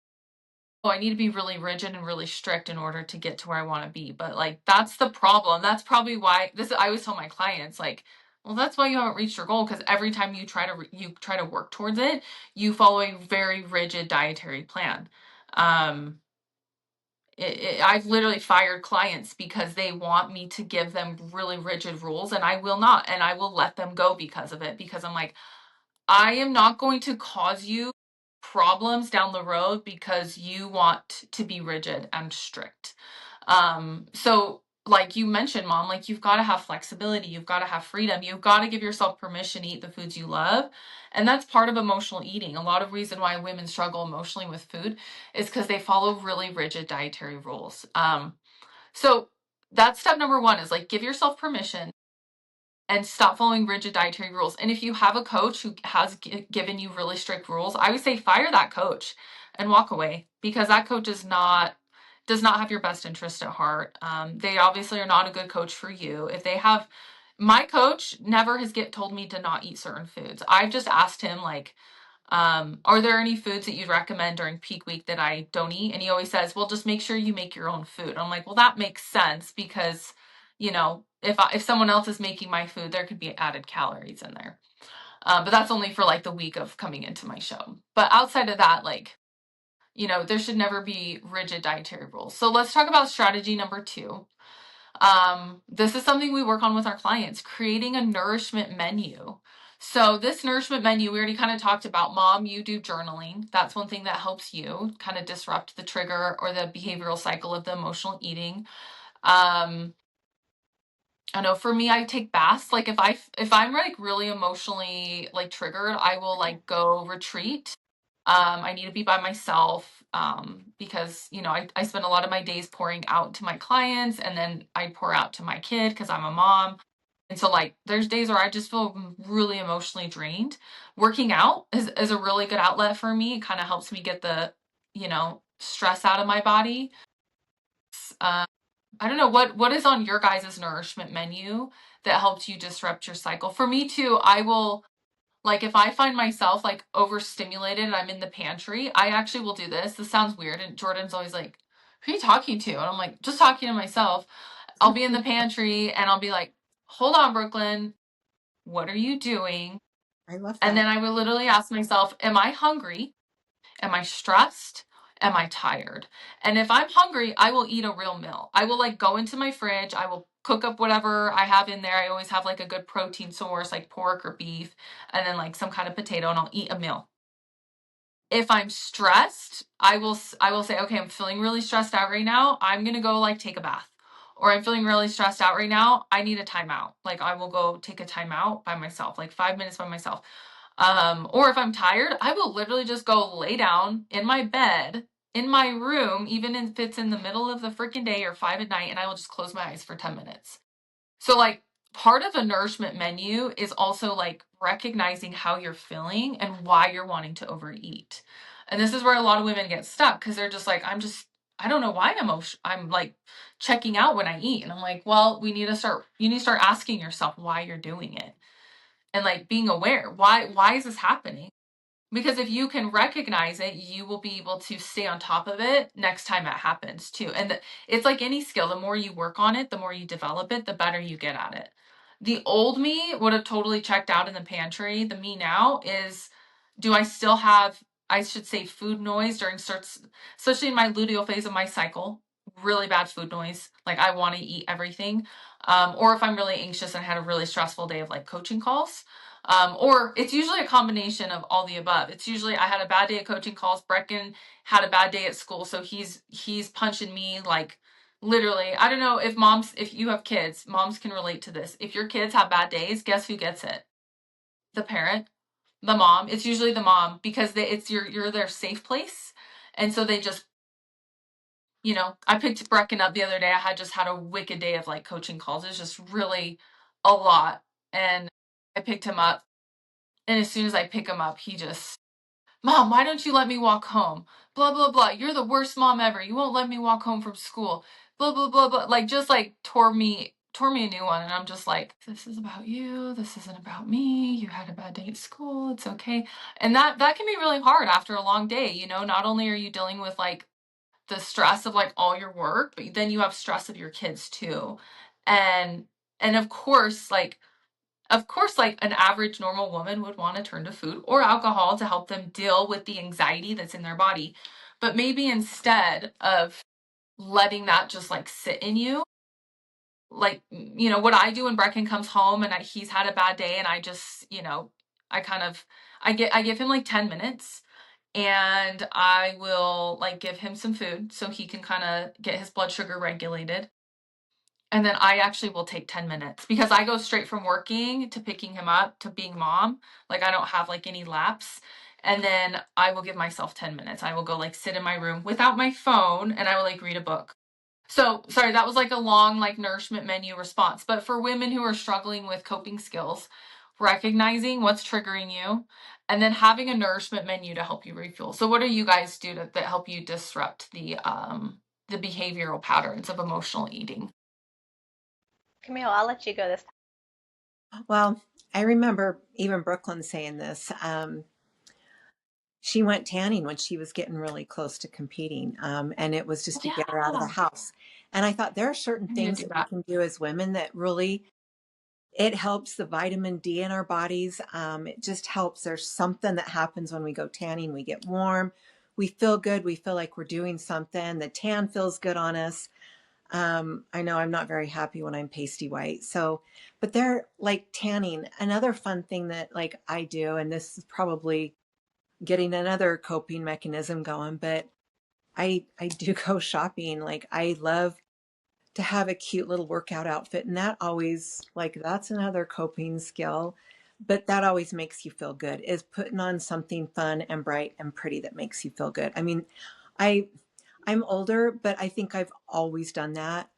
oh, I need to be really rigid and really strict in order to get to where I want to be. But like that's the problem. That's probably why I always tell my clients like, well, that's why you haven't reached your goal because every time you try to work towards it, you follow a very rigid dietary plan. Um, I've literally fired clients because they want me to give them really rigid rules, and I will not, and I will let them go because of it because I'm like, I am not going to cause you problems down the road because you want to be rigid and strict. So like you mentioned, mom, like you've got to have flexibility, you've got to have freedom, you've got to give yourself permission to eat the foods you love. And that's part of emotional eating. A lot of reason why women struggle emotionally with food is because they follow really rigid dietary rules. So that's step number one is like give yourself permission and stop following rigid dietary rules. And if you have a coach who has given you really strict rules, I would say fire that coach and walk away because that coach does not have your best interest at heart. They obviously are not a good coach for you. If they have, my coach never has told me to not eat certain foods. I've just asked him like, are there any foods that you'd recommend during peak week that I don't eat? And he always says, well, just make sure you make your own food. I'm like, well, that makes sense because, if someone else is making my food, there could be added calories in there. But that's only for like the week of coming into my show. But outside of that, like, there should never be rigid dietary rules. So let's talk about strategy number two. This is something we work on with our clients, creating a nourishment menu. So this nourishment menu, we already kind of talked about. Mom, you do journaling. That's one thing that helps you kind of disrupt the trigger or the behavioral cycle of the emotional eating. Um, I know for me, I take baths. Like if I'm like really emotionally like triggered, I will like go retreat. I need to be by myself because I spend a lot of my days pouring out to my clients and then I pour out to my kid because I'm a mom. And so like there's days where I just feel really emotionally drained. Working out is a really good outlet for me. It kind of helps me get the, stress out of my body. Um, I don't know what is on your guys' nourishment menu that helps you disrupt your cycle. For me too, I will like if I find myself like overstimulated and I'm in the pantry, I actually will do this. This sounds weird. And Jordan's always like, who are you talking to? And I'm like, just talking to myself. I'll be in the pantry and I'll be like, hold on, Brooklyn, what are you doing? I love And that. then I will literally ask myself, am I hungry? Am I stressed? Am I tired? And if I'm hungry, I will eat a real meal. I will like go into my fridge. I will cook up whatever I have in there. I always have like a good protein source, like pork or beef, and then like some kind of potato, and I'll eat a meal. If I'm stressed, I will say, okay, I'm feeling really stressed out right now. I'm gonna go like take a bath. Or I'm feeling really stressed out right now. I need a timeout. Like I will go take a timeout by myself, like 5 minutes by myself. Or if I'm tired, I will literally just go lay down in my bed in my room, even if it's in the middle of the freaking day or 5 at night, and I will just close my eyes for 10 minutes. So, like, part of a nourishment menu is also like recognizing how you're feeling and why you're wanting to overeat. And this is where a lot of women get stuck because they're just like, I don't know why I'm like checking out when I eat. And I'm like, well, you need to start asking yourself why you're doing it and like being aware. Why is this happening? Because if you can recognize it, you will be able to stay on top of it next time it happens too. And it's like any skill, the more you work on it, the more you develop it, the better you get at it. The old me would have totally checked out in the pantry. The me now is, do I still have, I should say, food noise during certain, especially in my luteal phase of my cycle, really bad food noise. Like I want to eat everything. Or if I'm really anxious and had a really stressful day of like coaching calls, or it's usually a combination of all the above. It's usually I had a bad day at coaching calls. Brecken had a bad day at school, so he's punching me like literally. I don't know if you have kids, moms can relate to this. If your kids have bad days, guess who gets it? The parent, the mom. It's usually the mom because it's you're their safe place, and so they just I picked Brecken up the other day. I had just had a wicked day of like coaching calls. It's just really a lot, and I picked him up. And as soon as I pick him up, he just, Mom, why don't you let me walk home? Blah, blah, blah. You're the worst mom ever. You won't let me walk home from school. Blah, blah, blah, blah. Like, just like tore me a new one. And I'm just like, this is about you. This isn't about me. You had a bad day at school. It's okay. And that can be really hard after a long day. Not only are you dealing with like the stress of like all your work, but then you have stress of your kids too. And, and of course, like an average normal woman would want to turn to food or alcohol to help them deal with the anxiety that's in their body. But maybe instead of letting that just like sit in you, like, what I do when Brecken comes home and he's had a bad day and I just, I kind of, I give him like 10 minutes and I will like give him some food so he can kind of get his blood sugar regulated. And then I actually will take 10 minutes because I go straight from working to picking him up to being mom. Like I don't have like any lapse. And then I will give myself 10 minutes. I will go like sit in my room without my phone and I will like read a book. So sorry, that was like a long like nourishment menu response. But for women who are struggling with coping skills, recognizing what's triggering you and then having a nourishment menu to help you refuel. So what do you guys do that help you disrupt the behavioral patterns of emotional eating? Camille, I'll let you go this Well, I remember even Brooklyn saying this. She went tanning when she was getting really close to competing, and it was just to get her out of the Yeah. house. And I thought there are certain I need to things do that we that. can do as women that really it helps the vitamin D in our bodies. It just helps. There's something that happens when we go tanning. We get warm. We feel good. We feel like we're doing something. The tan feels good on us. I know I'm not very happy when I'm pasty white. So, but they're like tanning. Another fun thing that like I do, and this is probably getting another coping mechanism going, but I do go shopping. Like I love to have a cute little workout outfit, and that always like that's another coping skill, but that always makes you feel good is putting on something fun and bright and pretty that makes you feel good. I mean, I I'm older, but I think I've always done that.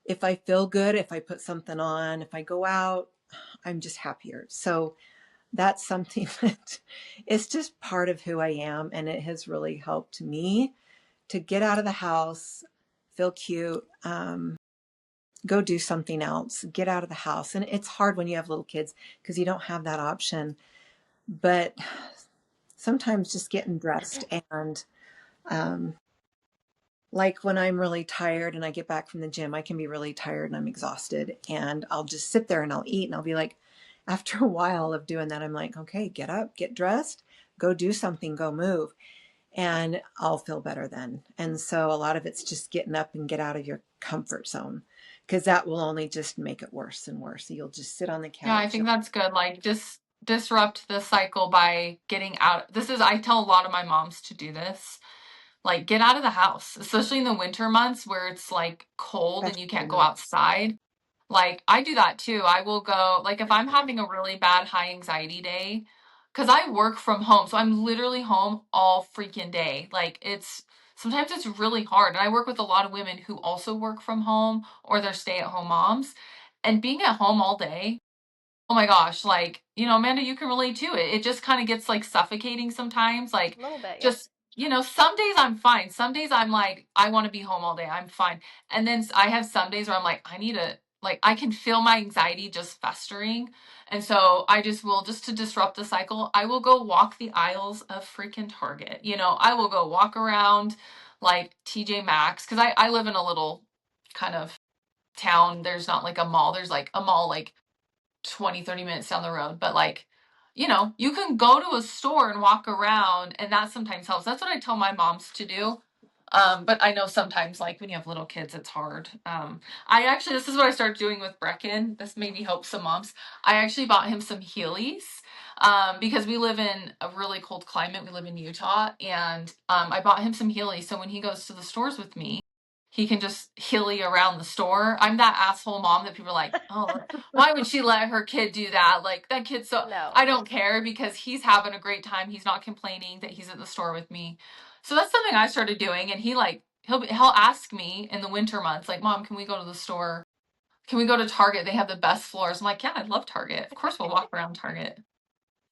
If I feel good, if I put something on, if I go out, I'm just happier. So that's something that it's just part of who I am. And it has really helped me to get out of the house, feel cute, go do something else, get out of the house. And it's hard when you have little kids because you don't have that option. But sometimes just getting dressed and um, Like when I'm really tired and I get back from the gym, I can be really tired and I'm exhausted. And I'll just sit there and I'll eat and I'll be like, after a while of doing that, I'm like, okay, get up, get dressed, go do something, go move. And I'll feel better then. And so a lot of it's just getting up and get out of your comfort zone because that will only just make it worse and worse. So you'll just sit on the Yeah, I couch. think that's good. Like, just disrupt the cycle by getting out. I tell a lot of my moms to do this. Like, get out of the house, especially in the winter months where it's like cold and you Especially can't go now. outside. Like, I do that too. I will go, like, if I'm having a really bad high anxiety day, because I work from home, so I'm literally home all freaking day. Like, sometimes it's really hard. And I work with a lot of women who also work from home or they're stay-at-home moms. And being at home all day, oh my gosh, like, Amanda, you can relate to it. It just kind of gets like suffocating sometimes. Like, A little bit, yep. just, some days I'm fine. Some days I'm like, I want to be home all day. I'm fine. And then I have some days where I'm like, I can feel my anxiety just festering. And so I just will, just to disrupt the cycle, I will go walk the aisles of freaking Target. I will go walk around like TJ Maxx because I live in a little kind of town. There's not like a mall. There's like a mall like 20-30 minutes down the road, but like, you can go to a store and walk around, and that sometimes helps. That's what I tell my moms to do. But I know sometimes, like when you have little kids, it's hard. This is what I started doing with Brecken. This maybe helps some moms. I actually bought him some Heelys because we live in a really cold climate. We live in Utah, and I bought him some Heelys. So when he goes to the stores with me, he can just Heely around the store. I'm that asshole mom that people are like, oh, why would she let her kid do that? Like that kid's so No. I don't care because he's having a great time. He's not complaining that he's at the store with me. So that's something I started doing, and he'll ask me in the winter months like, "Mom, can we go to the store? Can we go to Target? They have the best floors." I'm like, "Yeah, I love Target. Of course we'll walk around Target."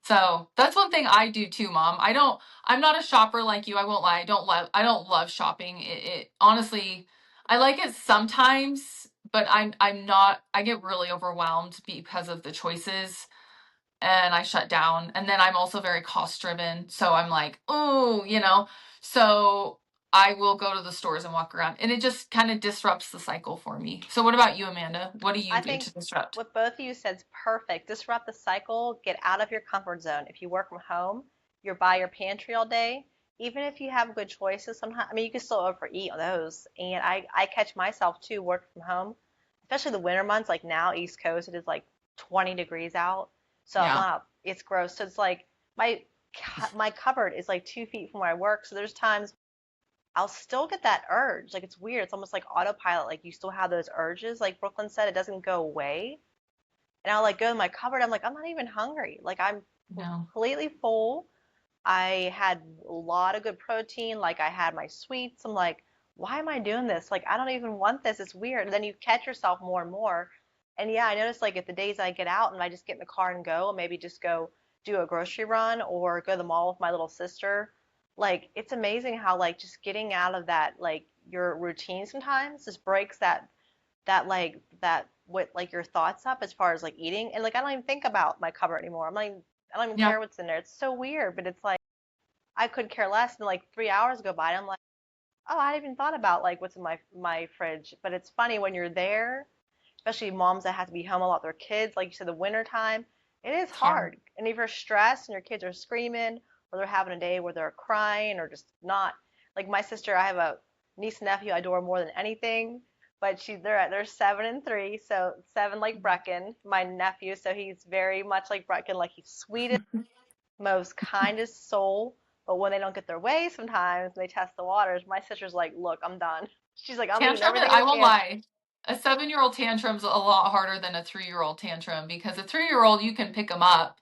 So that's one thing I do too, Mom. I'm not a shopper like you. I won't lie. I don't love shopping. It honestly, I like it sometimes, but I'm not, I get really overwhelmed because of the choices and I shut down. And then I'm also very cost driven. So I'm like, oh, so I will go to the stores and walk around and it just kind of disrupts the cycle for me. So what about you, Amanda? What do you I do think to disrupt? what both of you said is perfect. Disrupt the cycle, get out of your comfort zone. If you work from home, you're by your pantry all day. Even if you have good choices, sometimes, I mean, you can still overeat on those. And I catch myself too, working from home, especially the winter months, like now, East Coast, it is like 20 degrees out. So I'm Yeah. not, it's gross. So it's like my, my cupboard is like 2 feet from where I work. So there's times I'll still get that urge. Like it's weird. It's almost like autopilot. Like you still have those urges. Like Brooklyn said, it doesn't go away. And I'll like go in my cupboard. I'm like, I'm not even hungry. Like I'm No. completely full. I had a lot of good protein. Like I had my sweets. I'm like, why am I doing this? Like I don't even want this. It's weird. And then you catch yourself more and more. And yeah, I notice like if the days I get out and I just get in the car and go, maybe just go do a grocery run or go to the mall with my little sister, like it's amazing how like just getting out of that like your routine sometimes just breaks that what like your thoughts up as far as like eating. And like I don't even think about my cupboard anymore. I don't even Yeah. care what's in there. It's so weird, but it's like I could care less. And like 3 hours go by, and I'm like, oh, I hadn't even thought about like what's in my fridge. But it's funny when you're there, especially moms that have to be home a lot with their kids. Like you said, the winter time, it is It's hard. hard. And if you're stressed and your kids are screaming, or they're having a day where they're crying or just not, like my sister, I have a niece and nephew I adore more than anything. But they're 7 and 3, so 7 like Brecken, my nephew, so he's very much like Brecken, like he's sweet, most kindest soul. But when they don't get their way sometimes, and they test the waters, my sister's like, look, I'm done. She's like, I'm eating Tantrum, everything in I the won't pantry. lie. A 7-year-old tantrum's a lot harder than a 3-year-old tantrum because a 3-year-old you can pick them up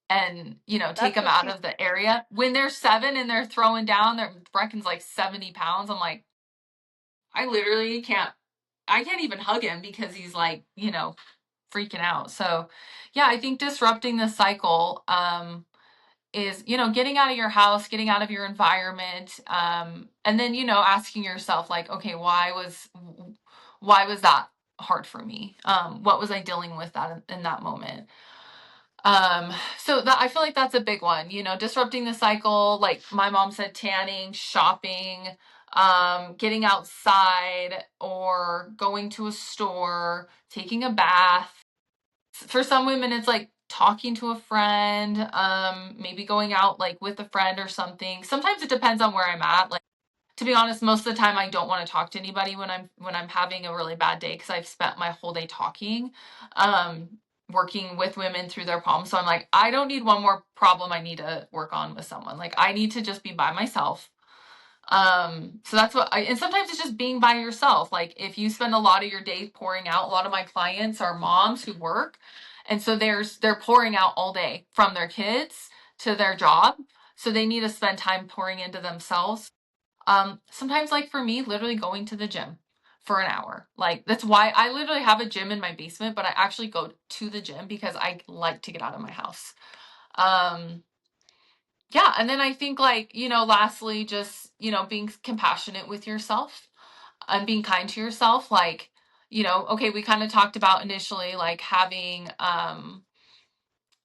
and take That's them what out she's, of the area. When they're 7 and they're throwing down, their Brecken's like 70 pounds. I'm like, I literally can't. I can't even hug him because he's like freaking out. So yeah, I think disrupting the cycle is getting out of your house, getting out of your environment, and then asking yourself like, okay, why was that hard for me? What was I dealing with that in that moment? So that I feel like that's a big one, disrupting the cycle, like my mom said, tanning, shopping, getting outside or going to a store, taking a bath. For some women, it's like talking to a friend, maybe going out like with a friend or something. Sometimes it depends on where I'm at. Like, to be honest, most of the time I don't want to talk to anybody when I'm having a really bad day because I've spent my whole day talking, um, working with women through their problems. So I'm like, I don't need one more problem I need to work on with someone. Like I need to just be by myself. So that's and sometimes it's just being by yourself. Like if you spend a lot of your day pouring out, a lot of my clients are moms who work. And so they're pouring out all day from their kids to their job. So they need to spend time pouring into themselves. Sometimes like for me, literally going to the gym for an hour. Like that's why I literally have a gym in my basement, but I actually go to the gym because I like to get out of my house. Um, yeah, and then I think like, lastly, just, being compassionate with yourself and being kind to yourself. Like, okay, we kind of talked about initially like having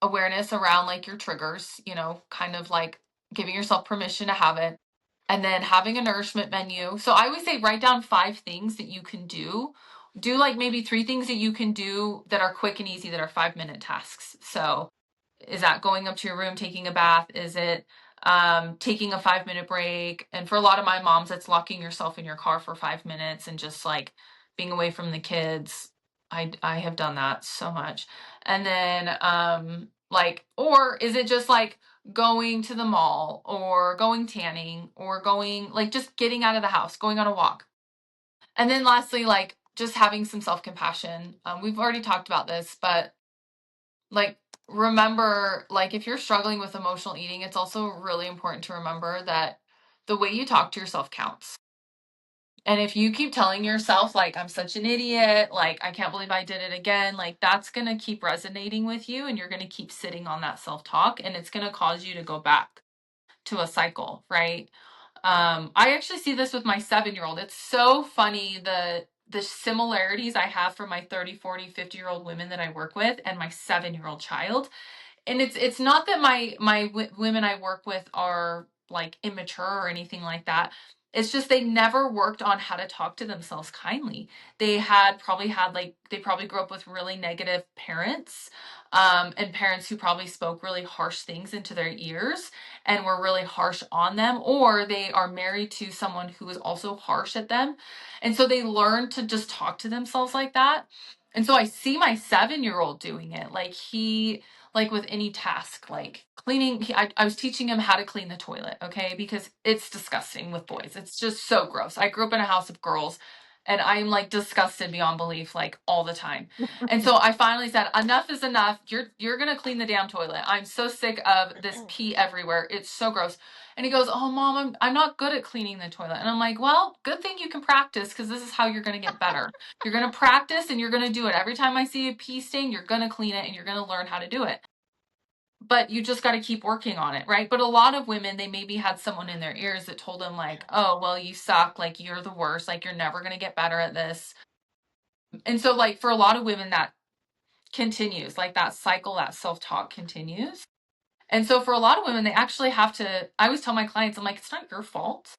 awareness around like your triggers, kind of like giving yourself permission to have it. And then having a nourishment menu. So I always say write down 5 things that you can do. Do like maybe 3 things that you can do that are quick and easy that are 5-minute tasks. So is that going up to your room, taking a bath? Is it taking a 5-minute break? And for a lot of my moms, it's locking yourself in your car for 5 minutes and just like being away from the kids. I have done that so much. And then like, or is it just like going to the mall or going tanning or going like just getting out of the house, going on a walk? And then lastly, like just having some self-compassion. We've already talked about this, but like remember, like if you're struggling with emotional eating, it's also really important to remember that the way you talk to yourself counts. And if you keep telling yourself like I'm such an idiot, like I can't believe I did it again, like that's going to keep resonating with you and you're going to keep sitting on that self-talk and it's going to cause you to go back to a cycle, right? I actually see this with my 7-year-old. It's so funny the similarities I have for my 30, 40, 50-year-old women that I work with and my 7-year-old child. And it's not that my women I work with are like immature or anything like that. It's just they never worked on how to talk to themselves kindly. They probably grew up with really negative parents, and parents who probably spoke really harsh things into their ears and were really harsh on them, or they are married to someone who is also harsh at them. And so they learn to just talk to themselves like that. And so I see my 7-year-old doing it. Like with any task, like cleaning. I was teaching him how to clean the toilet, okay? Because it's disgusting with boys. It's just so gross. I grew up in a house of girls and I'm like disgusted beyond belief, like all the time. And so I finally said, enough is enough. You're gonna clean the damn toilet. I'm so sick of this pee everywhere. It's so gross. And he goes, oh mom, I'm not good at cleaning the toilet. And I'm like, well, good thing you can practice because this is how you're gonna get better. You're going to practice and you're going to do it. Every time I see a pee stain, you're going to clean it and you're going to learn how to do it. But you just got to keep working on it, right? But a lot of women, they maybe had someone in their ears that told them like, oh, well, you suck. Like you're the worst. Like you're never going to get better at this. And so like for a lot of women that continues, like that cycle, that self-talk continues. And so for a lot of women, they actually have to, I always tell my clients, I'm like, it's not your fault.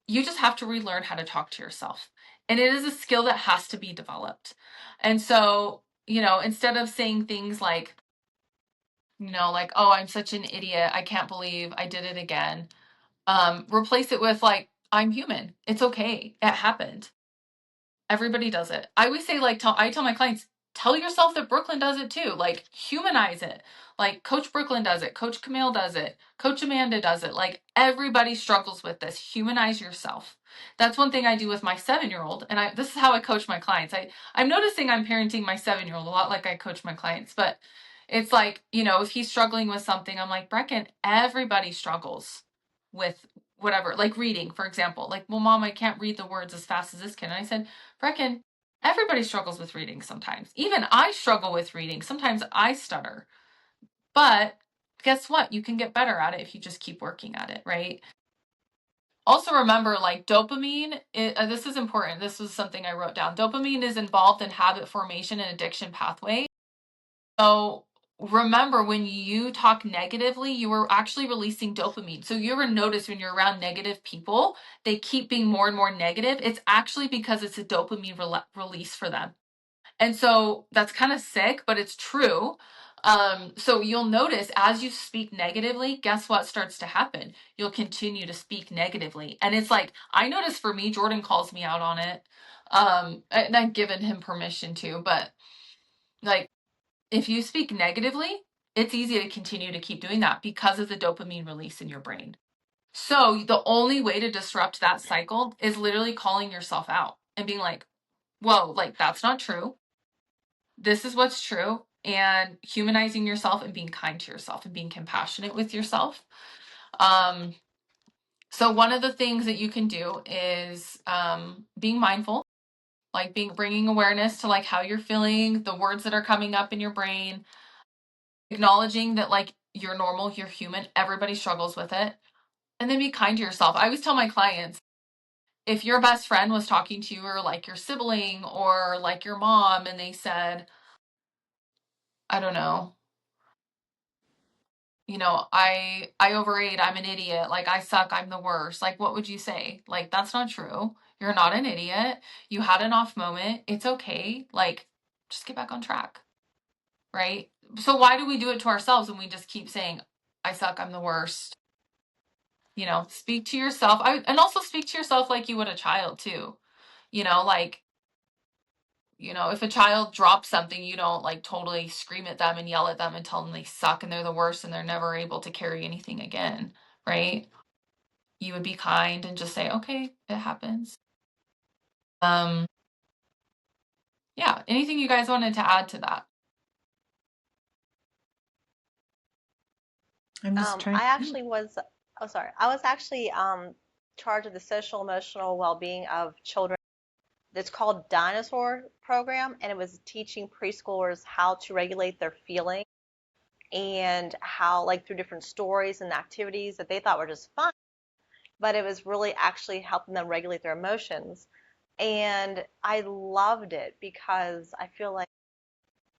You just have to relearn how to talk to yourself. And it is a skill that has to be developed. And so, instead of saying things like, like, oh, I'm such an idiot. I can't believe I did it again. Replace it with like, I'm human. It's okay. It happened. Everybody does it. I always say, like, I tell my clients, tell yourself that Brooklyn does it too. Like, humanize it. Like, Coach Brooklyn does it. Coach Camille does it. Coach Amanda does it. Like, everybody struggles with this. Humanize yourself. That's one thing I do with my 7-year-old. And this is how I coach my clients. I'm noticing I'm parenting my 7-year-old a lot like I coach my clients. But it's like, if he's struggling with something, I'm like, Brecken, everybody struggles with whatever. Like reading, for example. Like, well, mom, I can't read the words as fast as this kid. And I said, Brecken, everybody struggles with reading sometimes. Even I struggle with reading. Sometimes I stutter. But guess what? You can get better at it if you just keep working at it, right? Also remember, like dopamine, this is important. This was something I wrote down. Dopamine is involved in habit formation and addiction pathway. So remember, when you talk negatively, you are actually releasing dopamine. So you ever notice when you're around negative people, they keep being more and more negative? It's actually because it's a dopamine release for them. And so that's kind of sick, but it's true. So you'll notice as you speak negatively, guess what starts to happen? You'll continue to speak negatively. And it's like, I notice for me, Jordan calls me out on it. And I've given him permission to, but like, if you speak negatively, it's easy to continue to keep doing that because of the dopamine release in your brain. So the only way to disrupt that cycle is literally calling yourself out and being like, whoa, like that's not true. This is what's true. And humanizing yourself and being kind to yourself and being compassionate with yourself. Um, so one of the things that you can do is being mindful, like bringing awareness to like how you're feeling, the words that are coming up in your brain, acknowledging that like you're normal, you're human, everybody struggles with it. And then be kind to yourself. I always tell my clients, if your best friend was talking to you, or like your sibling or like your mom, and they said, I don't know, I overate, I'm an idiot, like I suck, I'm the worst. Like, what would you say? Like, that's not true. You're not an idiot. You had an off moment. It's okay. Like, just get back on track. Right? So why do we do it to ourselves when we just keep saying, I suck, I'm the worst? Speak to yourself. And also speak to yourself like you would a child too. Like, if a child drops something, you don't like totally scream at them and yell at them and tell them they suck and they're the worst and they're never able to carry anything again, right? You would be kind and just say, okay, it happens. Um, yeah, anything you guys wanted to add to that? I'm just trying. I actually was, oh, sorry. I was actually charged of the social emotional well-being of children. It's called Dinosaur Program, and it was teaching preschoolers how to regulate their feelings and how, like, through different stories and activities that they thought were just fun, but it was really actually helping them regulate their emotions. And I loved it because I feel like,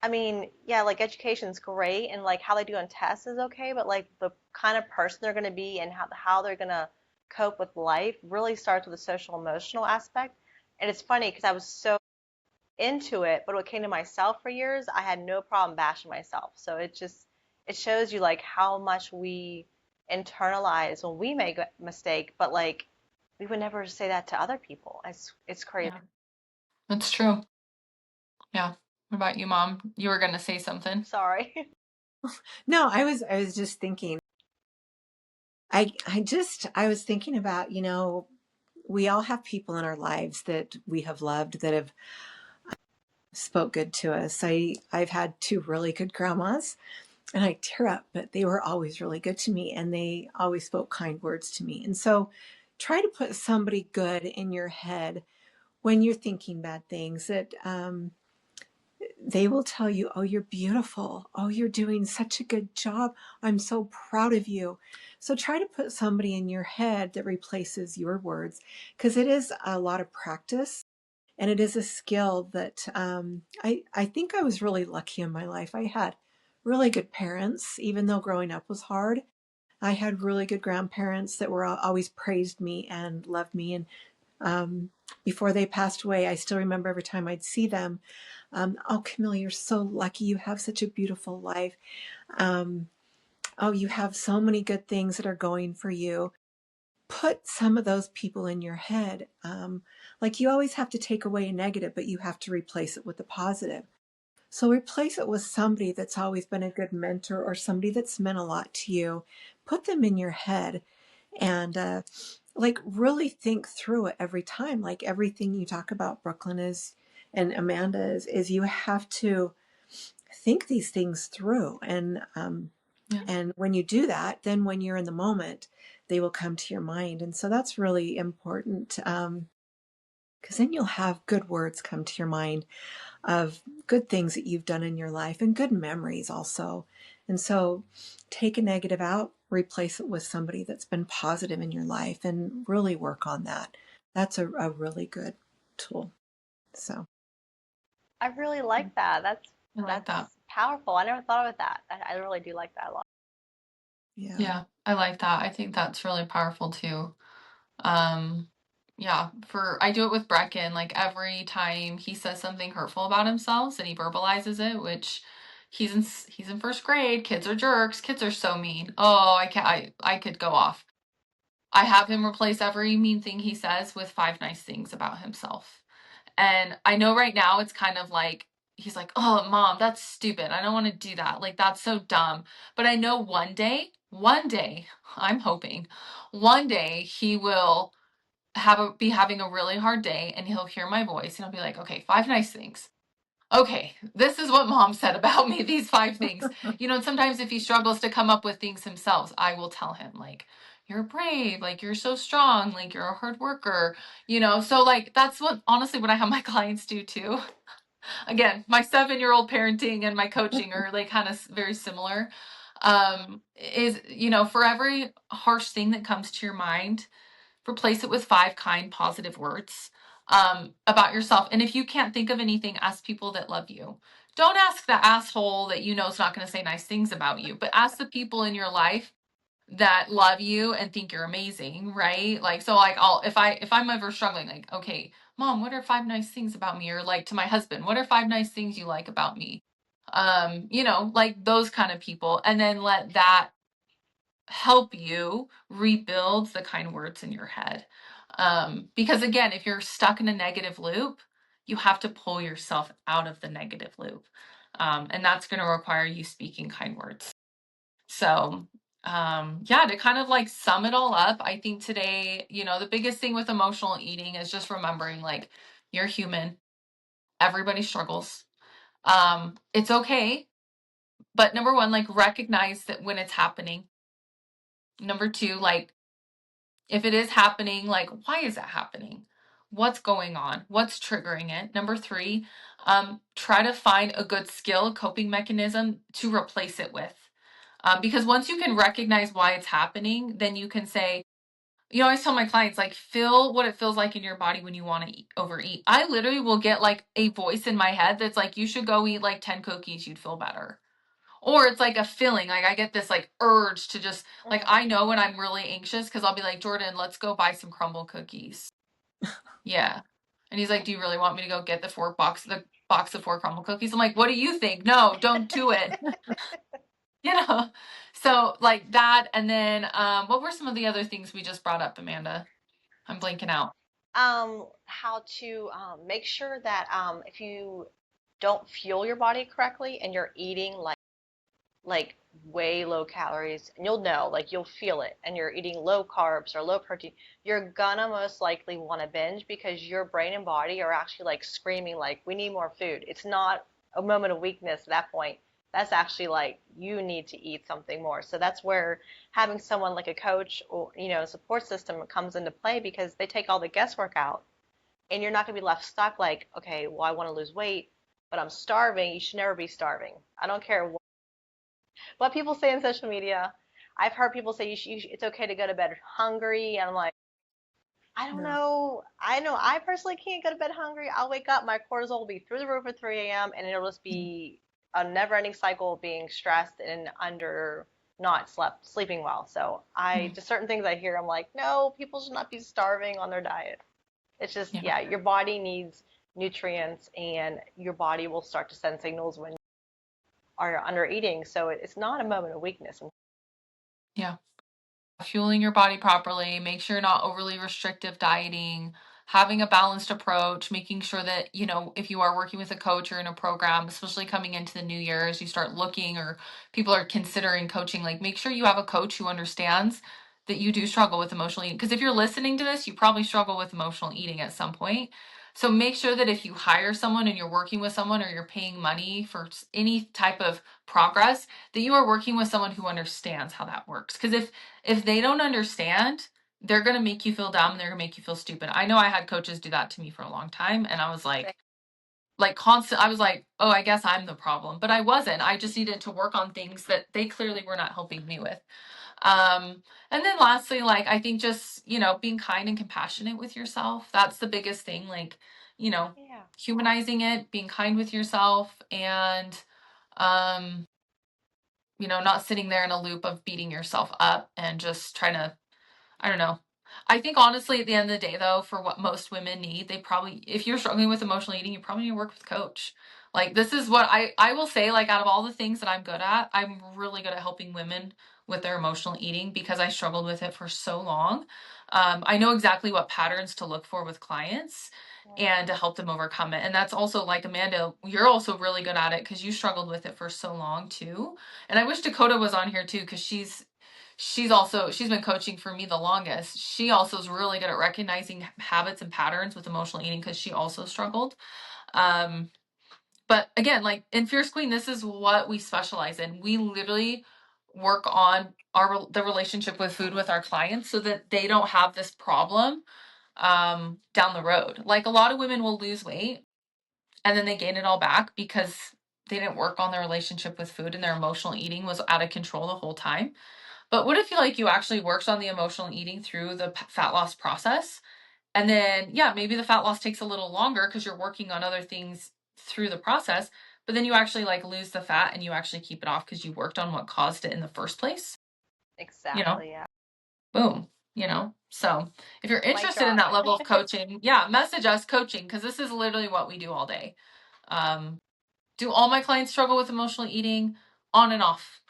I mean, yeah, like education's great and like how they do on tests is okay, but like the kind of person they're going to be and how they're going to cope with life really starts with the social emotional aspect. And it's funny because I was so into it, but when it came to myself for years, I had no problem bashing myself. So it shows you like how much we internalize when we make a mistake, but like we would never say that to other people. It's crazy. Yeah, that's true. Yeah. What about you, Mom? You were going to say something. Sorry. No, I was just thinking. I was thinking about, we all have people in our lives that we have loved that have spoke good to us. I've had two really good grandmas, and I tear up, but they were always really good to me, and they always spoke kind words to me. And so try to put somebody good in your head when you're thinking bad things that they will tell you, oh, you're beautiful. Oh, you're doing such a good job. I'm so proud of you. So try to put somebody in your head that replaces your words, because it is a lot of practice and it is a skill that I think I was really lucky in my life. I had really good parents, even though growing up was hard. I had really good grandparents that were always praised me and loved me. And before they passed away, I still remember every time I'd see them, oh, Camille, you're so lucky. You have such a beautiful life. Um, oh, you have so many good things that are going for you. Put some of those people in your head. Like you always have to take away a negative, but you have to replace it with a positive. So replace it with somebody that's always been a good mentor or somebody that's meant a lot to you. Put them in your head and like really think through it every time. Like everything you talk about, Brooklyn is and Amanda is you have to think these things through. Yeah. And when you do that, then when you're in the moment, they will come to your mind. And so that's really important because then you'll have good words come to your mind of good things that you've done in your life and good memories also. And so take a negative out, replace it with somebody that's been positive in your life and really work on that. That's a really good tool. So I really like that. I like That's that. powerful. I never thought of that. I really do like that a lot. Yeah. Yeah, I like that. I think that's really powerful too. Um, yeah, I do it with Brecken. Like every time he says something hurtful about himself and he verbalizes it, which he's in first grade. Kids are jerks. Kids are so mean. Oh, I can't. I could go off. I have him replace every mean thing he says with 5 nice things about himself. And I know right now it's kind of like he's like, "Oh, mom, that's stupid. I don't want to do that. Like that's so dumb." But I know one day, I'm hoping one day he will be having a really hard day and he'll hear my voice and he'll be like, "Okay, 5 nice things. Okay, this is what mom said about me, these 5 things." And sometimes if he struggles to come up with things himself, I will tell him, like, "You're brave, like, you're so strong, like, you're a hard worker." So, like, that's honestly, what I have my clients do too. Again, my 7-year-old parenting and my coaching are like kind of very similar. For every harsh thing that comes to your mind, replace it with 5 kind, positive words about yourself. And if you can't think of anything, ask people that love you. Don't ask the asshole that is not going to say nice things about you, but ask the people in your life that love you and think you're amazing, right? Like, so like if I'm ever struggling, like, okay, mom, what are 5 nice things about me? Or like to my husband, what are 5 nice things you like about me? Like those kind of people. And then let that help you rebuild the kind words in your head. Because again, if you're stuck in a negative loop, you have to pull yourself out of the negative loop. And that's going to require you speaking kind words. So, yeah, to kind of like sum it all up, I think today, the biggest thing with emotional eating is just remembering like you're human. Everybody struggles. It's okay. But number one, like recognize that when it's happening. Number two, like if it is happening, like why is that happening? What's going on? What's triggering it? Number three, try to find a good skill, a coping mechanism to replace it with. Because once you can recognize why it's happening, then you can say, I always tell my clients, like, feel what it feels like in your body when you want to overeat. I literally will get like a voice in my head that's like, you should go eat like 10 cookies, you'd feel better. Or it's like a feeling, like I get this like urge to just, like, Mm-hmm. I know when I'm really anxious because I'll be like, Jordan, let's go buy some crumble cookies. Yeah. And he's like, do you really want me to go get the box of 4 crumble cookies? I'm like, what do you think? No, don't do it. you know so like that. And then what were some of the other things we just brought up, Amanda? I'm blanking out. How to make sure that if you don't fuel your body correctly and you're eating like way low calories, and you'll know, like you'll feel it, and you're eating low carbs or low protein, you're gonna most likely want to binge because your brain and body are actually like screaming like we need more food. It's not a moment of weakness at that point. That's actually like you need to eat something more. So that's where having someone like a coach or support system comes into play, because they take all the guesswork out, and you're not going to be left stuck like, okay, well, I want to lose weight, but I'm starving. You should never be starving. I don't care what people say on social media. I've heard people say it's okay to go to bed hungry, and I'm like, I don't Yeah. know. I know I personally can't go to bed hungry. I'll wake up, my cortisol will be through the roof at 3 a.m., and it'll just be a never-ending cycle of being stressed and under not sleeping well. So Mm, just certain things I hear, I'm like, no, people should not be starving on their diet. It's just, yeah. yeah, your body needs nutrients, and your body will start to send signals when you are under eating. So it's not a moment of weakness. Yeah. Fueling your body properly, make sure you're not overly restrictive dieting, having a balanced approach, making sure that, if you are working with a coach or in a program, especially coming into the new year, as you start looking or people are considering coaching, like make sure you have a coach who understands that you do struggle with emotional eating. Because if you're listening to this, you probably struggle with emotional eating at some point. So make sure that if you hire someone and you're working with someone or you're paying money for any type of progress, that you are working with someone who understands how that works. Because if they don't understand, they're going to make you feel dumb and they're going to make you feel stupid. I know I had coaches do that to me for a long time, and I was like constant. I was like, oh, I guess I'm the problem, but I wasn't. I just needed to work on things that they clearly were not helping me with. And then lastly, like I think just, being kind and compassionate with yourself. That's the biggest thing. Like, you know, Yeah. humanizing it, being kind with yourself, and Not sitting there in a loop of beating yourself up and just trying to, I don't know. I think honestly, at the end of the day, though, for what most women need, they probably, if you're struggling with emotional eating, you probably need to work with a coach. Like, this is what I will say, like, out of all the things that I'm good at, I'm really good at helping women with their emotional eating because I struggled with it for so long. I know exactly what patterns to look for with clients and to help them overcome it. And that's also, like, Amanda, you're also really good at it because you struggled with it for so long too. And I wish Dakota was on here too, because she's been coaching for me the longest. She also is really good at recognizing habits and patterns with emotional eating because she also struggled. But again, like in Fierce Queen, this is what we specialize in. We literally work on the relationship with food with our clients so that they don't have this problem down the road. Like, a lot of women will lose weight and then they gain it all back because they didn't work on their relationship with food and their emotional eating was out of control the whole time. But what if you actually worked on the emotional eating through the fat loss process? And then, yeah, maybe the fat loss takes a little longer because you're working on other things through the process, but then you actually like lose the fat and you actually keep it off because you worked on what caused it in the first place. You know, Exactly, yeah. boom, So if you're Mic interested in drop. that level of coaching, yeah, message us coaching because this is literally what we do all day. Do all my clients struggle with emotional eating? On and off.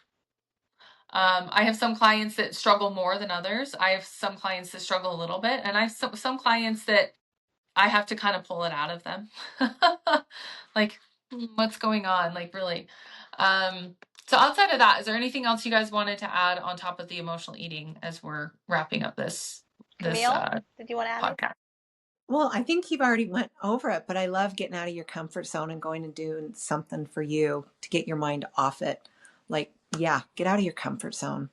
I have some clients that struggle more than others. I have some clients that struggle a little bit, and I have some clients that I have to kind of pull it out of them. Like, what's going on? Like, really. So outside of that, is there anything else you guys wanted to add on top of the emotional eating as we're wrapping up this Camille, did you want to add anything? podcast? Well, I think you've already went over it, but I love getting out of your comfort zone and going and doing something for you to get your mind off it. Like, yeah, get out of your comfort zone.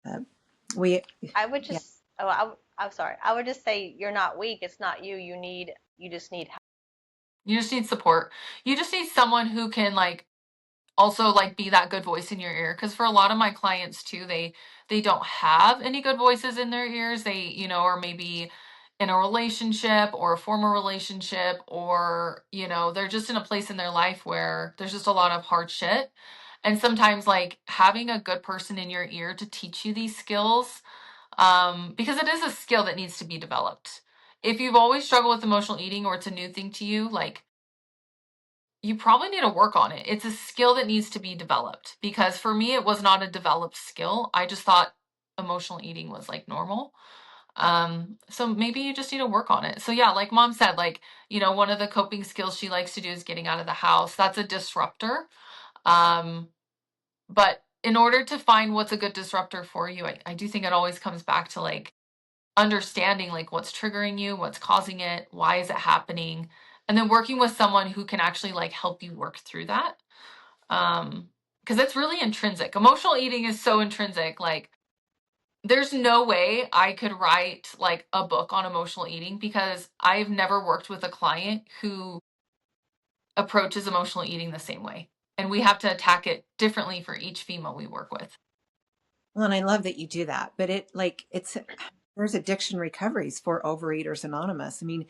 Uh, we, I would yeah, just, I'm sorry. I would just say you're not weak. It's not you. You just need help. You just need support. You just need someone who can also be that good voice in your ear, because for a lot of my clients too, they don't have any good voices in their ears. They or maybe in a relationship or a former relationship, or they're just in a place in their life where there's just a lot of hard shit, and sometimes having a good person in your ear to teach you these skills, because it is a skill that needs to be developed. If you've always struggled with emotional eating or it's a new thing to you, you probably need to work on it. It's a skill that needs to be developed, because for me, it was not a developed skill. I just thought emotional eating was normal. So maybe you just need to work on it. So yeah, like mom said, one of the coping skills she likes to do is getting out of the house. That's a disruptor. Um, but in order to find what's a good disruptor for you, I do think it always comes back to understanding what's triggering you, what's causing it, why is it happening, and then working with someone who can actually help you work through that. Because it's really intrinsic. Emotional eating is so intrinsic. There's no way I could write a book on emotional eating because I've never worked with a client who approaches emotional eating the same way. And we have to attack it differently for each female we work with. well, and I love that you do that. But there's addiction recoveries for Overeaters Anonymous. I mean,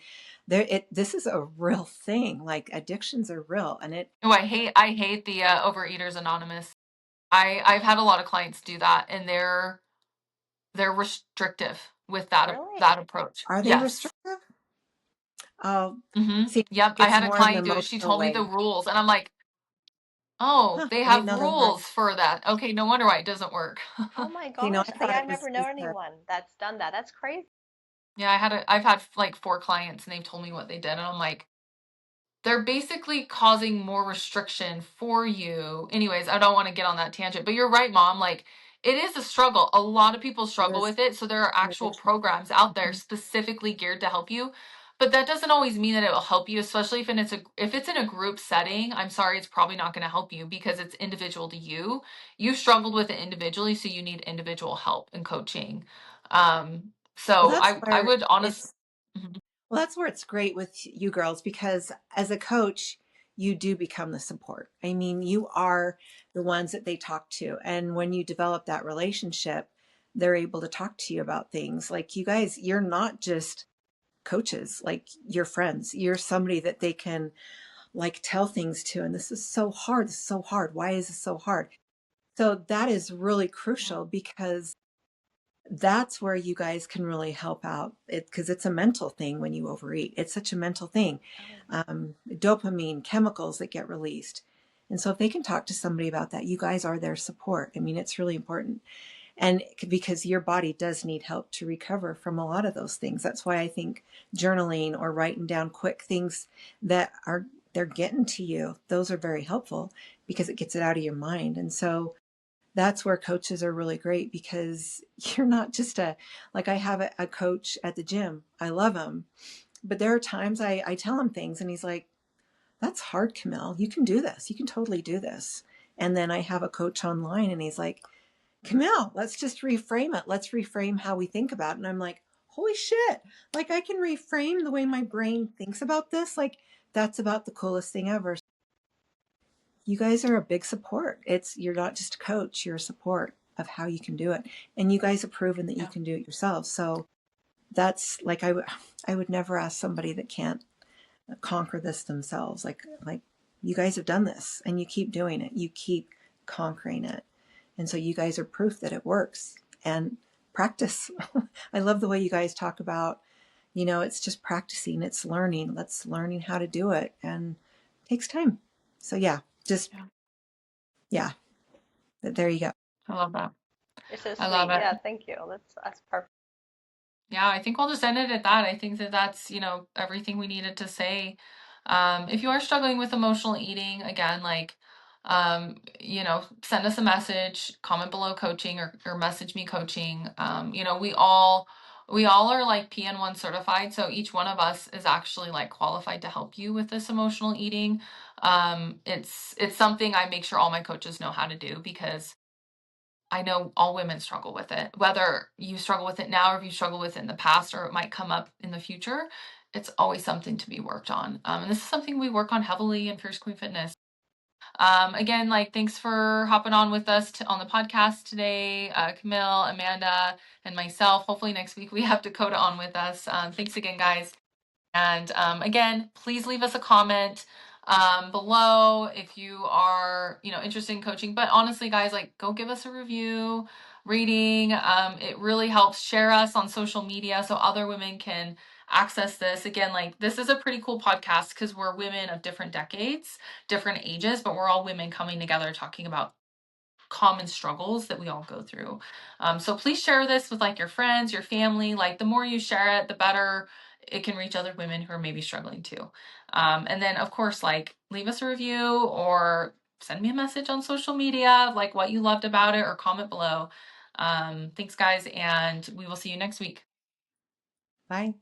this is a real thing. Like, addictions are real, and it. Oh, I hate the Overeaters Anonymous. I've had a lot of clients do that, and they're restrictive with Really? that approach. Are they Yes. restrictive? Oh, Mm-hmm. see, Yep. I it's had a more of an client do it. She emotional told me the way. rules, and I'm like, oh, Huh? they I didn't have know they had. rules for that. Okay, no wonder why it doesn't work. Oh my See, no, gosh. I See, thought I've it was never known just a. anyone that's done that. That's crazy. Yeah, I've had 4 clients, and they've told me what they did, and I'm like, they're basically causing more restriction for you. Anyways, I don't want to get on that tangent, but you're right, mom. It is a struggle. A lot of people It struggle is with it. So there are an actual addiction. programs out there Mhm. specifically geared to help you. But that doesn't always mean that it will help you, especially if it's in a group setting. I'm sorry, it's probably not going to help you because it's individual to you. You struggled with it individually, so you need individual help and coaching. Well, So that's I where would honestly. it's. Well, that's where it's great with you girls because as a coach, you do become the support. I mean, you are the ones that they talk to. And when you develop that relationship, they're able to talk to you about things. Like, you guys, you're not just coaches, like, you're friends. You're somebody that they can like tell things to, and this is so hard. This is so hard. Why is this so hard? So that is really crucial because that's where you guys can really help out it because it's a mental thing when you overeat. It's such a mental thing. Dopamine chemicals that get released. And so if they can talk to somebody about that, you guys are their support. I mean, it's really important. And because your body does need help to recover from a lot of those things. That's why I think journaling or writing down quick things that are they're getting to you, those are very helpful because it gets it out of your mind. And so that's where coaches are really great because you're not just like I have a coach at the gym. I love him. But there are times I tell him things and he's like, that's hard, Camille. You can do this. You can totally do this. And then I have a coach online and he's like, Camille, let's just reframe it. Let's reframe how we think about it. And I'm like, holy shit. Like I can reframe the way my brain thinks about this. Like that's about the coolest thing ever. You guys are a big support. You're not just a coach, you're a support of how you can do it. And you guys have proven that you can do it yourselves. So that's like I would never ask somebody that can't conquer this themselves. Like you guys have done this and you keep doing it. You keep conquering it. And so you guys are proof that it works. And practice. I love the way you guys talk about, it's just practicing, it's learning. Let's learning how to do it. And it takes time. So yeah, just yeah. There you go. I love that. You're so I love sweet. it. Yeah, thank you. That's perfect. Yeah, I think we'll just end it at that. I think that that's, everything we needed to say. If you are struggling with emotional eating, again, send us a message, comment below coaching or message me coaching. We all are like PN1 certified. So each one of us is actually like qualified to help you with this emotional eating. It's something I make sure all my coaches know how to do because I know all women struggle with it. Whether you struggle with it now or if you struggle with it in the past or it might come up in the future, it's always something to be worked on. And this is something we work on heavily in Fierce Queen Fitness. Again, thanks for hopping on with us on the podcast today, Camille, Amanda, and myself. Hopefully next week we have Dakota on with us. Thanks again, guys. And again, please leave us a comment below if you are, interested in coaching. But honestly, guys, go give us a review, rating. It really helps. Share us on social media so other women can access this. Again, this is a pretty cool podcast because we're women of different decades, different ages, but we're all women coming together talking about common struggles that we all go through. So please share this with your friends, your family. The more you share it, the better it can reach other women who are maybe struggling too. And then of course, leave us a review or send me a message on social media of what you loved about it or comment below. Thanks guys. And we will see you next week. Bye.